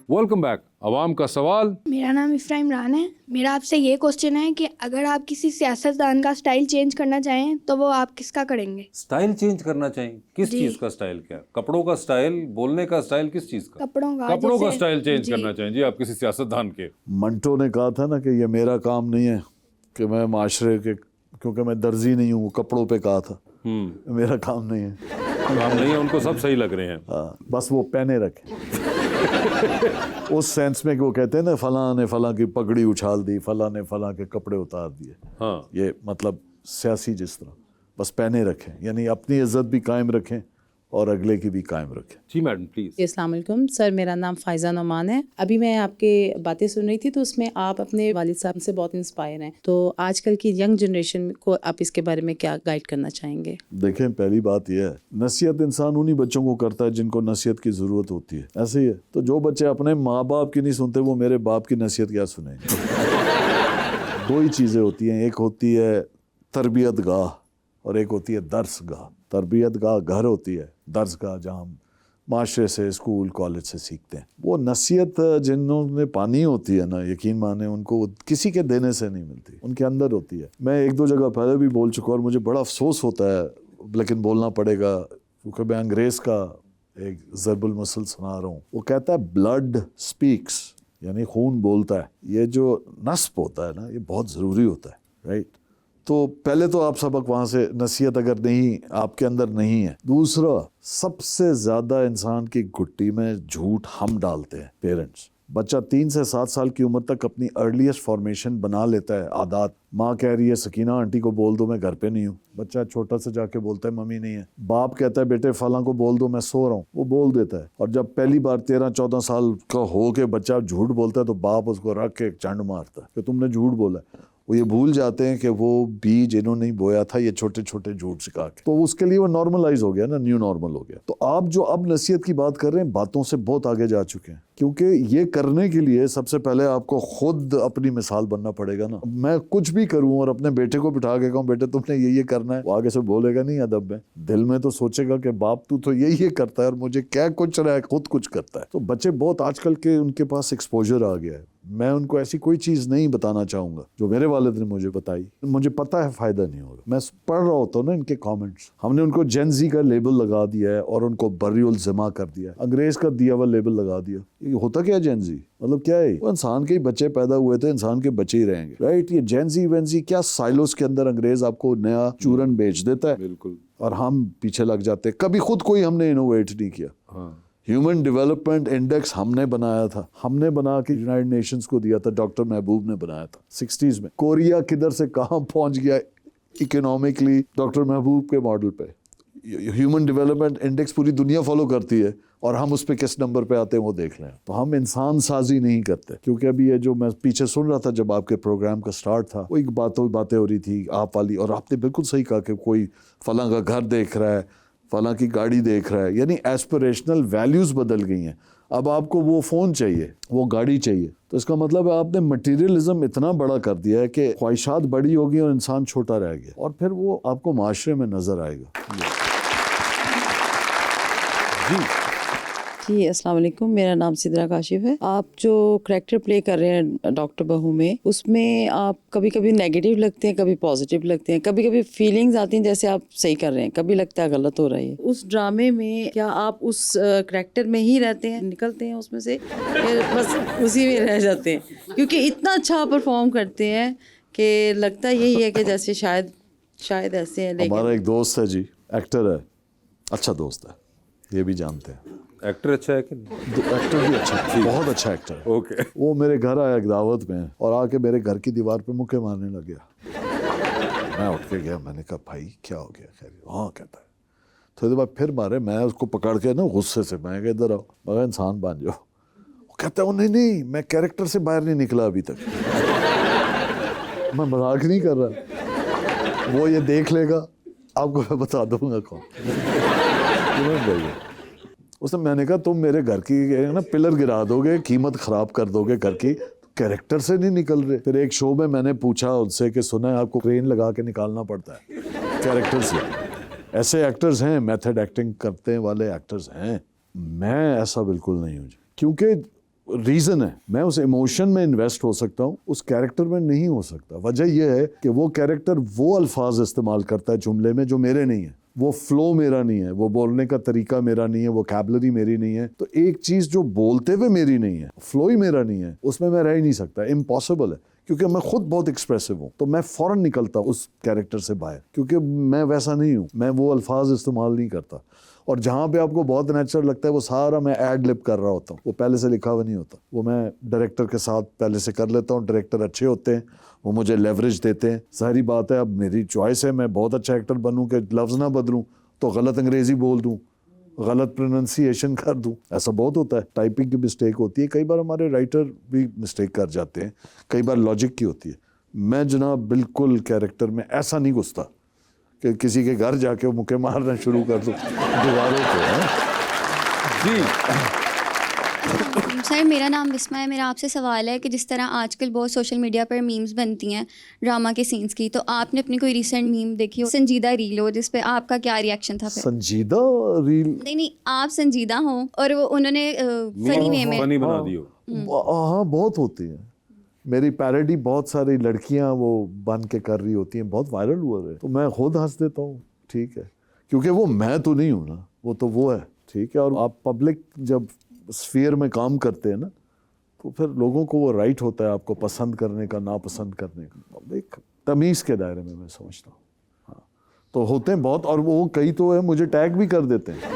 Welcome back. अवाम का सवाल।
मेरा नाम इफ्राह इमरान है। मेरा आपसे ये क्वेश्चन है कि अगर आप किसी सियासतदान का स्टाइल चेंज करना चाहें तो वो आप किसका करेंगे?
स्टाइल चेंज करना चाहिए? किस चीज का स्टाइल? क्या कपड़ों का स्टाइल, बोलने का स्टाइल, किस चीज का?
कपड़ों का
स्टाइल चेंज करना चाहिए जी आप किसी सियासतदान के?
मंटो ने कहा था ना कि ये मेरा काम नहीं है कि मैं माशरे के, क्योंकि मैं दर्जी नहीं हूँ, कपड़ों पे कहा था। मेरा काम नहीं है।
काम नहीं है, उनको सब सही लग रहे हैं।
हाँ, बस वो पहने रखे। उस सेंस में कि वो कहते हैं ना, फलां ने फलां की पगड़ी उछाल दी, फलां ने फलां के कपड़े उतार दिए।
हाँ,
ये मतलब सियासी जिस तरह, बस पहने रखें, यानी अपनी इज्जत भी कायम रखें और अगले की भी कायम रखें।
जी मैडम प्लीज।
अस्सलाम वालेकुम सर, मेरा नाम फ़ायज़ा नोमान है। अभी मैं आपके बातें सुन रही थी तो उसमें आप अपने वालिद साहब से बहुत इंस्पायर हैं, तो आजकल की यंग जनरेशन को आप इसके बारे में क्या गाइड करना चाहेंगे?
देखें, पहली बात यह है, नसीहत इंसान उन्हीं बच्चों को करता है जिनको नसीहत की ज़रूरत होती है। ऐसे ही है, तो जो बच्चे अपने माँ बाप की नहीं सुनते वो मेरे बाप की नसीहत क्या सुनेंगे? दो ही चीज़ें होती हैं, एक होती है तरबियत गाह और एक होती है दर्स गाह। तरबियत गाह घर होती है, दर्स गाह जहाँ हम माशरे से, स्कूल कॉलेज से सीखते हैं। वो नसीहत जिन्होंने पानी होती है ना, यकीन माने उनको किसी के देने से नहीं मिलती, उनके अंदर होती है। मैं 1-2 जगह पहले भी बोल चुका और मुझे बड़ा अफसोस होता है, लेकिन बोलना पड़ेगा क्योंकि मैं अंग्रेज़ का एक ज़रबुल मसल सुना रहा हूँ। वो कहता है ब्लड स्पीक्स, यानी खून बोलता है। ये जो नस्ब होता है ना, ये बहुत ज़रूरी होता है, राइट? तो पहले तो आप सबक वहाँ से, नसीहत अगर नहीं आपके अंदर नहीं है। दूसरा, सबसे ज़्यादा इंसान की घुट्टी में झूठ हम डालते हैं, पेरेंट्स। बच्चा 3 से 7 साल की उम्र तक अपनी अर्लीस्ट फॉर्मेशन बना लेता है, आदत। माँ कह रही है सकीना आंटी को बोल दो मैं घर पे नहीं हूँ, बच्चा छोटा सा जाके बोलता है मम्मी नहीं है। बाप कहता है बेटे फलां को बोल दो मैं सो रहा हूँ, वो बोल देता है। और जब पहली बार 13-14 साल का हो के बच्चा झूठ बोलता है तो बाप उसको रख के एक चंड मारता है कि तुमने झूठ बोला। वो ये भूल जाते हैं कि वो बीज इन्होंने बोया था, ये छोटे छोटे झूठ सिखा के, तो उसके लिए वो नॉर्मलाइज हो गया ना, न्यू नॉर्मल हो गया। तो आप जो अब नसीहत की बात कर रहे हैं, बातों से बहुत आगे जा चुके हैं, क्योंकि ये करने के लिए सबसे पहले आपको खुद अपनी मिसाल बनना पड़ेगा ना। मैं कुछ भी करूं और अपने बेटे को बिठा के कहूं बेटे तुमने ये करना है, वो आगे से बोलेगा नहीं अदब में, दिल में तो सोचेगा कि बाप तू तो ये करता है और मुझे क्या कुछ रहा है, खुद कुछ करता है। तो बच्चे बहुत आजकल के उनके पास एक्सपोजर आ गया है। मैं उनको ऐसी कोई चीज़ नहीं बताना चाहूँगा जो मेरे वालिद ने मुझे बताई, मुझे पता है फ़ायदा नहीं होगा। मैं पढ़ रहा होता हूँ ना इनके कमेंट्स, हमने उनको जेनजी का लेबल लगा दिया है और उनको बर्रिउल ज़मा कर दिया है, अंग्रेज़ का दिया हुआ लेबल लगा दिया। ये होता क्या जेनजी मतलब क्या है? वो इंसान के ही बच्चे पैदा हुए थे, इंसान के बच्चे ही रहेंगे, राइट? ये जेनजी वेंजी क्या, साइलोस के अंदर अंग्रेज़ आपको नया चूरन बेच देता है,
बिल्कुल, और
हम पीछे लग जाते हैं। कभी खुद कोई हमने इनोवेट नहीं किया।
हाँ,
ह्यूमन डेवलपमेंट इंडेक्स हमने बनाया था, हमने बना के यूनाइटेड नेशंस को दिया था, डॉक्टर महबूब ने बनाया था 60s में। कोरिया किधर से कहाँ पहुँच गया इकोनॉमिकली डॉक्टर महबूब के मॉडल पे। ह्यूमन डेवलपमेंट इंडेक्स पूरी दुनिया फॉलो करती है और हम उस पर किस नंबर पे आते हैं वो देख लें। तो हम इंसान साजी नहीं करते, क्योंकि अभी ये जो मैं पीछे सुन रहा था जब आपके प्रोग्राम का स्टार्ट था, वो एक बातें हो रही थी आप वाली, और आपने बिल्कुल सही कहा कि कोई फलां का घर देख रहा है, फलां की गाड़ी देख रहा है, यानी एस्पिरेशनल वैल्यूज़ बदल गई हैं। अब आपको वो फ़ोन चाहिए, वो गाड़ी चाहिए, तो इसका मतलब है आपने मटीरियलिज्म इतना बड़ा कर दिया है कि ख्वाहिशात बड़ी होगी और इंसान छोटा रह गया, और फिर वो आपको माशरे में नज़र आएगा।
जी
जी अस्सलाम वालेकुम, मेरा नाम सिद्रा काशिफ है। आप जो करैक्टर प्ले कर रहे हैं डॉक्टर बहू में, उसमें आप कभी कभी नेगेटिव लगते हैं, कभी पॉजिटिव लगते हैं, कभी कभी फीलिंग्स आती हैं जैसे आप सही कर रहे हैं, कभी लगता है गलत हो रहा है। उस ड्रामे में क्या आप उस करैक्टर में ही रहते हैं, निकलते हैं उसमें से, फिर बस उसी में रह जाते हैं? क्योंकि इतना अच्छा परफॉर्म करते हैं कि लगता यही है कि जैसे शायद ऐसे हैं। लेकिन
हमारा एक दोस्त है जी, एक्टर है, अच्छा दोस्त है, ये भी जानते हैं।
एक्टर अच्छा है कि
एक्टर भी अच्छा है, बहुत अच्छा एक्टर है।
ओके।
वो मेरे घर आया एक दावत में और आके मेरे घर की दीवार पे मुक्के मारने लग गया। मैं उठ के गया, मैंने कहा भाई क्या हो गया? खैर हाँ कहता है। थोड़ी देर बाद फिर मारे, मैं उसको पकड़ के ना गुस्से से, मैं कहा इधर आओ, मगर इंसान बन जाओ। वो कहता है नहीं मैं कैरेक्टर से बाहर नहीं निकला अभी तक। मैं मजाक नहीं कर रहा, वो ये देख लेगा, आपको मैं बता दूंगा कौन। उसने, मैंने कहा तुम मेरे घर की ना पिलर गिरा दोगे, कीमत खराब कर दोगे घर की, कैरेक्टर से नहीं निकल रहे। फिर एक शो में मैंने पूछा उनसे कि सुना है आपको क्रेन लगा के निकालना पड़ता है कैरेक्टर से। ऐसे एक्टर्स हैं, मेथड एक्टिंग करते वाले एक्टर्स हैं। मैं ऐसा बिल्कुल नहीं हूँ, क्योंकि रीज़न है, मैं उस इमोशन में इन्वेस्ट हो सकता हूँ, उस कैरेक्टर में नहीं हो सकता। वजह यह है कि वो कैरेक्टर वो अल्फाज इस्तेमाल करता है जुमले में जो मेरे नहीं है, वो फ्लो मेरा नहीं है, वो बोलने का तरीका मेरा नहीं है, वो कैबलरी मेरी नहीं है। तो एक चीज़ जो बोलते हुए मेरी नहीं है, फ्लो ही मेरा नहीं है, उसमें मैं रह ही नहीं सकता, इम्पॉसिबल है। क्योंकि मैं खुद बहुत एक्सप्रेसिव हूँ, तो मैं फ़ौरन निकलता हूँ उस कैरेक्टर से बाहर, क्योंकि मैं वैसा नहीं हूँ, मैं वो अल्फाज इस्तेमाल नहीं करता। और जहाँ पे आपको बहुत नेचुरल लगता है वो सारा मैं एड लिप कर रहा होता हूँ, वो पहले से लिखा हुआ नहीं होता, वो मैं डायरेक्टर के साथ पहले से कर लेता हूँ। डायरेक्टर अच्छे होते हैं, वो मुझे लेवरेज देते हैं। सारी बात है, अब मेरी चॉइस है, मैं बहुत अच्छा एक्टर बनूँ कि लफ्ज़ ना बदलूँ, तो गलत अंग्रेज़ी बोल दूँ, गलत प्रोनाउंसिएशन कर दूँ, ऐसा बहुत होता है। टाइपिंग की मिस्टेक होती है, कई बार हमारे राइटर भी मिस्टेक कर जाते हैं, कई बार लॉजिक की होती है। मैं जनाब बिल्कुल कैरेक्टर में ऐसा नहीं घुसता कि किसी के घर जाके मुक्के मारना शुरू कर दूँ दीवारों को।
जी
सर, मेरा नाम विस्मा है। मेरा आपसे सवाल है कि जिस तरह आजकल बहुत सोशल मीडिया पर मीम्स बनती हैं ड्रामा के सीन्स की, तो आपने अपनी कोई रिसेंट मीम देखी हो, संजीदा रील हो, जिस पे आपका क्या रिएक्शन था? फिर
संजीदा रील?
नहीं, आप संजीदा हो और वो उन्होंने फनी वे में
फनी बना दियो।
हाँ बहुत होती हैं। मेरी पैरोडी बहुत सारी लड़कियां वो बन के कर रही होती हैं, बहुत वायरल हुआ है, तो मैं खुद हंस देता हूँ, ठीक है, क्योंकि वो मैं तो नहीं हूँ ना, वो तो वो है, ठीक है। और आप पब्लिक जब स्फीयर में काम करते हैं ना, तो फिर लोगों को वो राइट होता है आपको पसंद करने का, नापसंद करने का, एक तमीज़ के दायरे में मैं समझता हूँ। हाँ, तो होते हैं बहुत, और वो कई तो है मुझे टैग भी कर देते हैं,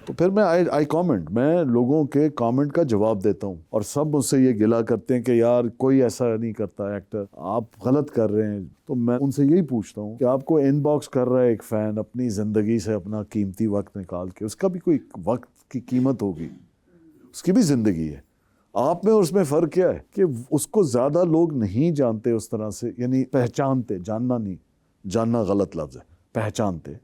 तो फिर मैं आई कमेंट, मैं लोगों के कमेंट का जवाब देता हूँ। और सब मुझसे ये गिला करते हैं कि यार कोई ऐसा नहीं करता एक्टर, आप गलत कर रहे हैं। तो मैं उनसे यही पूछता हूँ कि आपको इनबॉक्स कर रहा है एक फ़ैन अपनी ज़िंदगी से अपना कीमती वक्त निकाल के, उसका भी कोई वक्त की कीमत होगी, उसकी भी ज़िंदगी है। आप में और उसमें फ़र्क क्या है कि उसको ज़्यादा लोग नहीं जानते उस तरह से, यानी पहचानते, जानना नहीं, जानना गलत लफ्ज़ है, पहचानते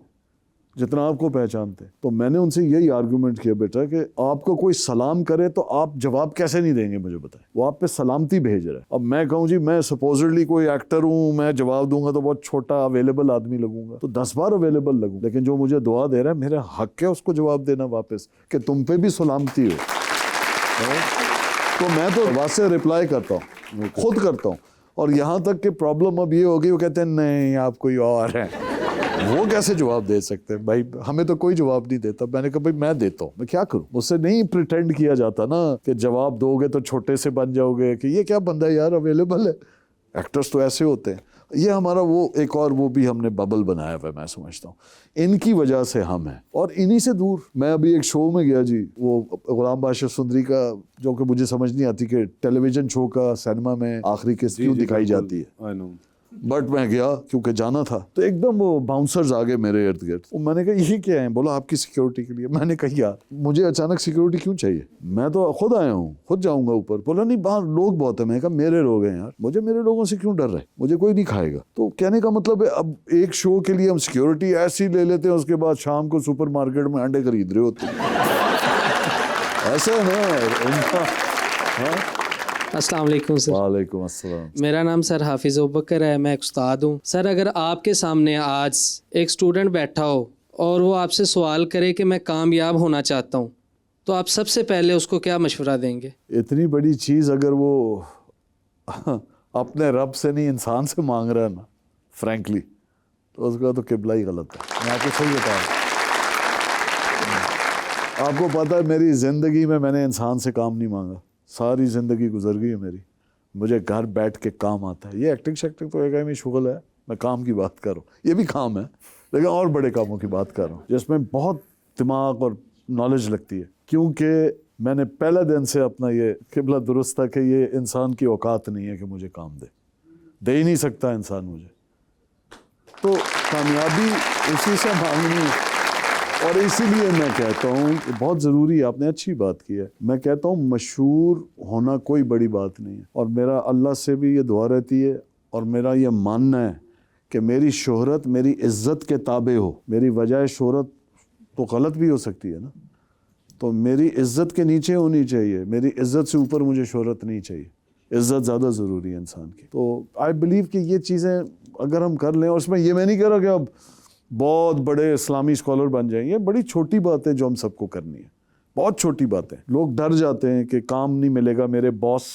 जितना आपको पहचानते। तो मैंने उनसे यही आर्गूमेंट किया, बेटा कि आपको कोई सलाम करे तो आप जवाब कैसे नहीं देंगे, मुझे बताएं। वो आप पे सलामती भेज रहा है। अब मैं कहूँ जी मैं सपोजिटली कोई एक्टर हूँ, मैं जवाब दूंगा तो बहुत छोटा अवेलेबल आदमी लगूंगा, तो 10 बार अवेलेबल लगूँ। लेकिन जो मुझे दुआ दे रहा है, मेरा हक है उसको जवाब देना वापस कि तुम पे भी सलामती हो। तो मैं तो बात से रिप्लाई करता हूँ, खुद करता हूँ। और यहाँ तक कि प्रॉब्लम अब ये होगी, वो कहते हैं नहीं आप कोई और हैं, वो कैसे जवाब दे सकते हैं भाई, हमें तो कोई जवाब नहीं देता। मैंने कहा भाई मैं देता हूँ, मैं क्या करूँ, मुझसे नहीं प्रिटेंड किया जाता ना कि जवाब दोगे तो छोटे से बन जाओगे, कि ये क्या बंदा यार अवेलेबल है। एक्टर्स तो ऐसे होते हैं। ये हमारा वो एक और वो भी हमने बबल बनाया हुआ है, मैं समझता हूँ इनकी वजह से हम हैं, और इन्हीं से दूर। मैं अभी एक शो में गया जी, वो गुलाम बादशाह सुंदरी का, जो कि मुझे समझ नहीं आती कि टेलीविजन शो का सिनेमा में आखिरी किस्त क्यों दिखाई जाती है, बट मैं गया क्योंकि जाना था। तो एकदम वो बाउंसर्स आ गए मेरे इर्द गिर्द। मैंने कहा ये क्या है, बोला आपकी सिक्योरिटी के लिए। मैंने कहा यार मुझे अचानक सिक्योरिटी क्यों चाहिए, मैं तो खुद आया हूँ, खुद जाऊंगा ऊपर। बोला नहीं बाहर लोग बहुत है। मैंने कहा मेरे लोग हैं यार, मुझे मेरे लोगों से क्यों डर रहे, मुझे कोई नहीं खाएगा। तो कहने का मतलब है अब एक शो के लिए हम सिक्योरिटी ऐसी ले लेते हैं, उसके बाद शाम को सुपर मार्केट में अंडे खरीद रहे होते हैं। ऐसा है।
अस्सलाम वालेकुम सर।
वालेकुम अस्सलाम।
मेरा नाम सर हाफिज़ अबूबकर है, मैं एक उस्ताद हूँ। सर अगर आपके सामने आज एक स्टूडेंट बैठा हो और वो आपसे सवाल करे कि मैं कामयाब होना चाहता हूँ, तो आप सबसे पहले उसको क्या मशवरा देंगे?
इतनी बड़ी चीज़ अगर वो अपने रब से नहीं इंसान से मांग रहा है ना, फ्रैंकली, तो उसका तो किबला ही गलत है। मैं आपको सही बता रहा हूँ। आपको पता है मेरी ज़िंदगी में मैंने इंसान से काम नहीं मांगा, सारी ज़िंदगी गुजर गई है मेरी। मुझे घर बैठ के काम आता है। ये एक्टिंग शैक्टिंग तो एक में शुगल है, मैं काम की बात कर रहा हूँ, ये भी काम है लेकिन और बड़े कामों की बात कर रहा हूँ जिसमें बहुत दिमाग और नॉलेज लगती है। क्योंकि मैंने पहले दिन से अपना ये किबला दुरुस्त था कि ये इंसान की औकात नहीं है कि मुझे काम दे ही नहीं सकता इंसान मुझे, तो कामयाबी उसी से मांगनी है। और इसीलिए मैं कहता हूँ कि बहुत ज़रूरी है, आपने अच्छी बात की है, मैं कहता हूँ मशहूर होना कोई बड़ी बात नहीं है। और मेरा अल्लाह से भी ये दुआ रहती है और मेरा ये मानना है कि मेरी शोहरत मेरी इज़्ज़त के ताबे हो। मेरी वजह शोहरत तो गलत भी हो सकती है ना, तो मेरी इज़्ज़त के नीचे होनी चाहिए, मेरी इज़्ज़त से ऊपर मुझे शोहरत नहीं चाहिए। इज़्ज़त ज़्यादा ज़रूरी है इंसान की। तो आई बिलीव कि ये चीज़ें अगर हम कर लें, और उसमें ये मैं नहीं कह रहा कि अब बहुत बड़े इस्लामी स्कॉलर बन जाएंगे, बड़ी छोटी बात है जो हम सबको करनी है, बहुत छोटी बात है। लोग डर जाते हैं कि काम नहीं मिलेगा, मेरे बॉस,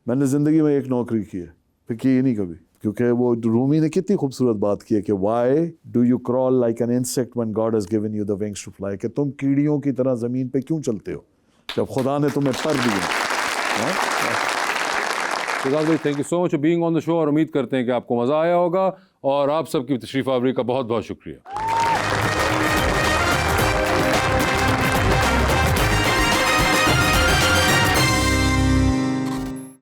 मैंने ज़िंदगी में एक नौकरी की है, फिर की ही नहीं कभी, क्योंकि वो रूमी ने कितनी खूबसूरत बात की है कि why do you crawl like an insect when God has given you the wings to fly, कि तुम कीड़ियों की तरह ज़मीन पे क्यों चलते हो जब खुदा ने तुम्हें पर दिए।
सिद्धार्थ भाई, thank you so much for being on the show, और उम्मीद करते हैं कि आपको मज़ा आया होगा, और आप सबकी तशरीफ़ आवरी का बहुत बहुत शुक्रिया।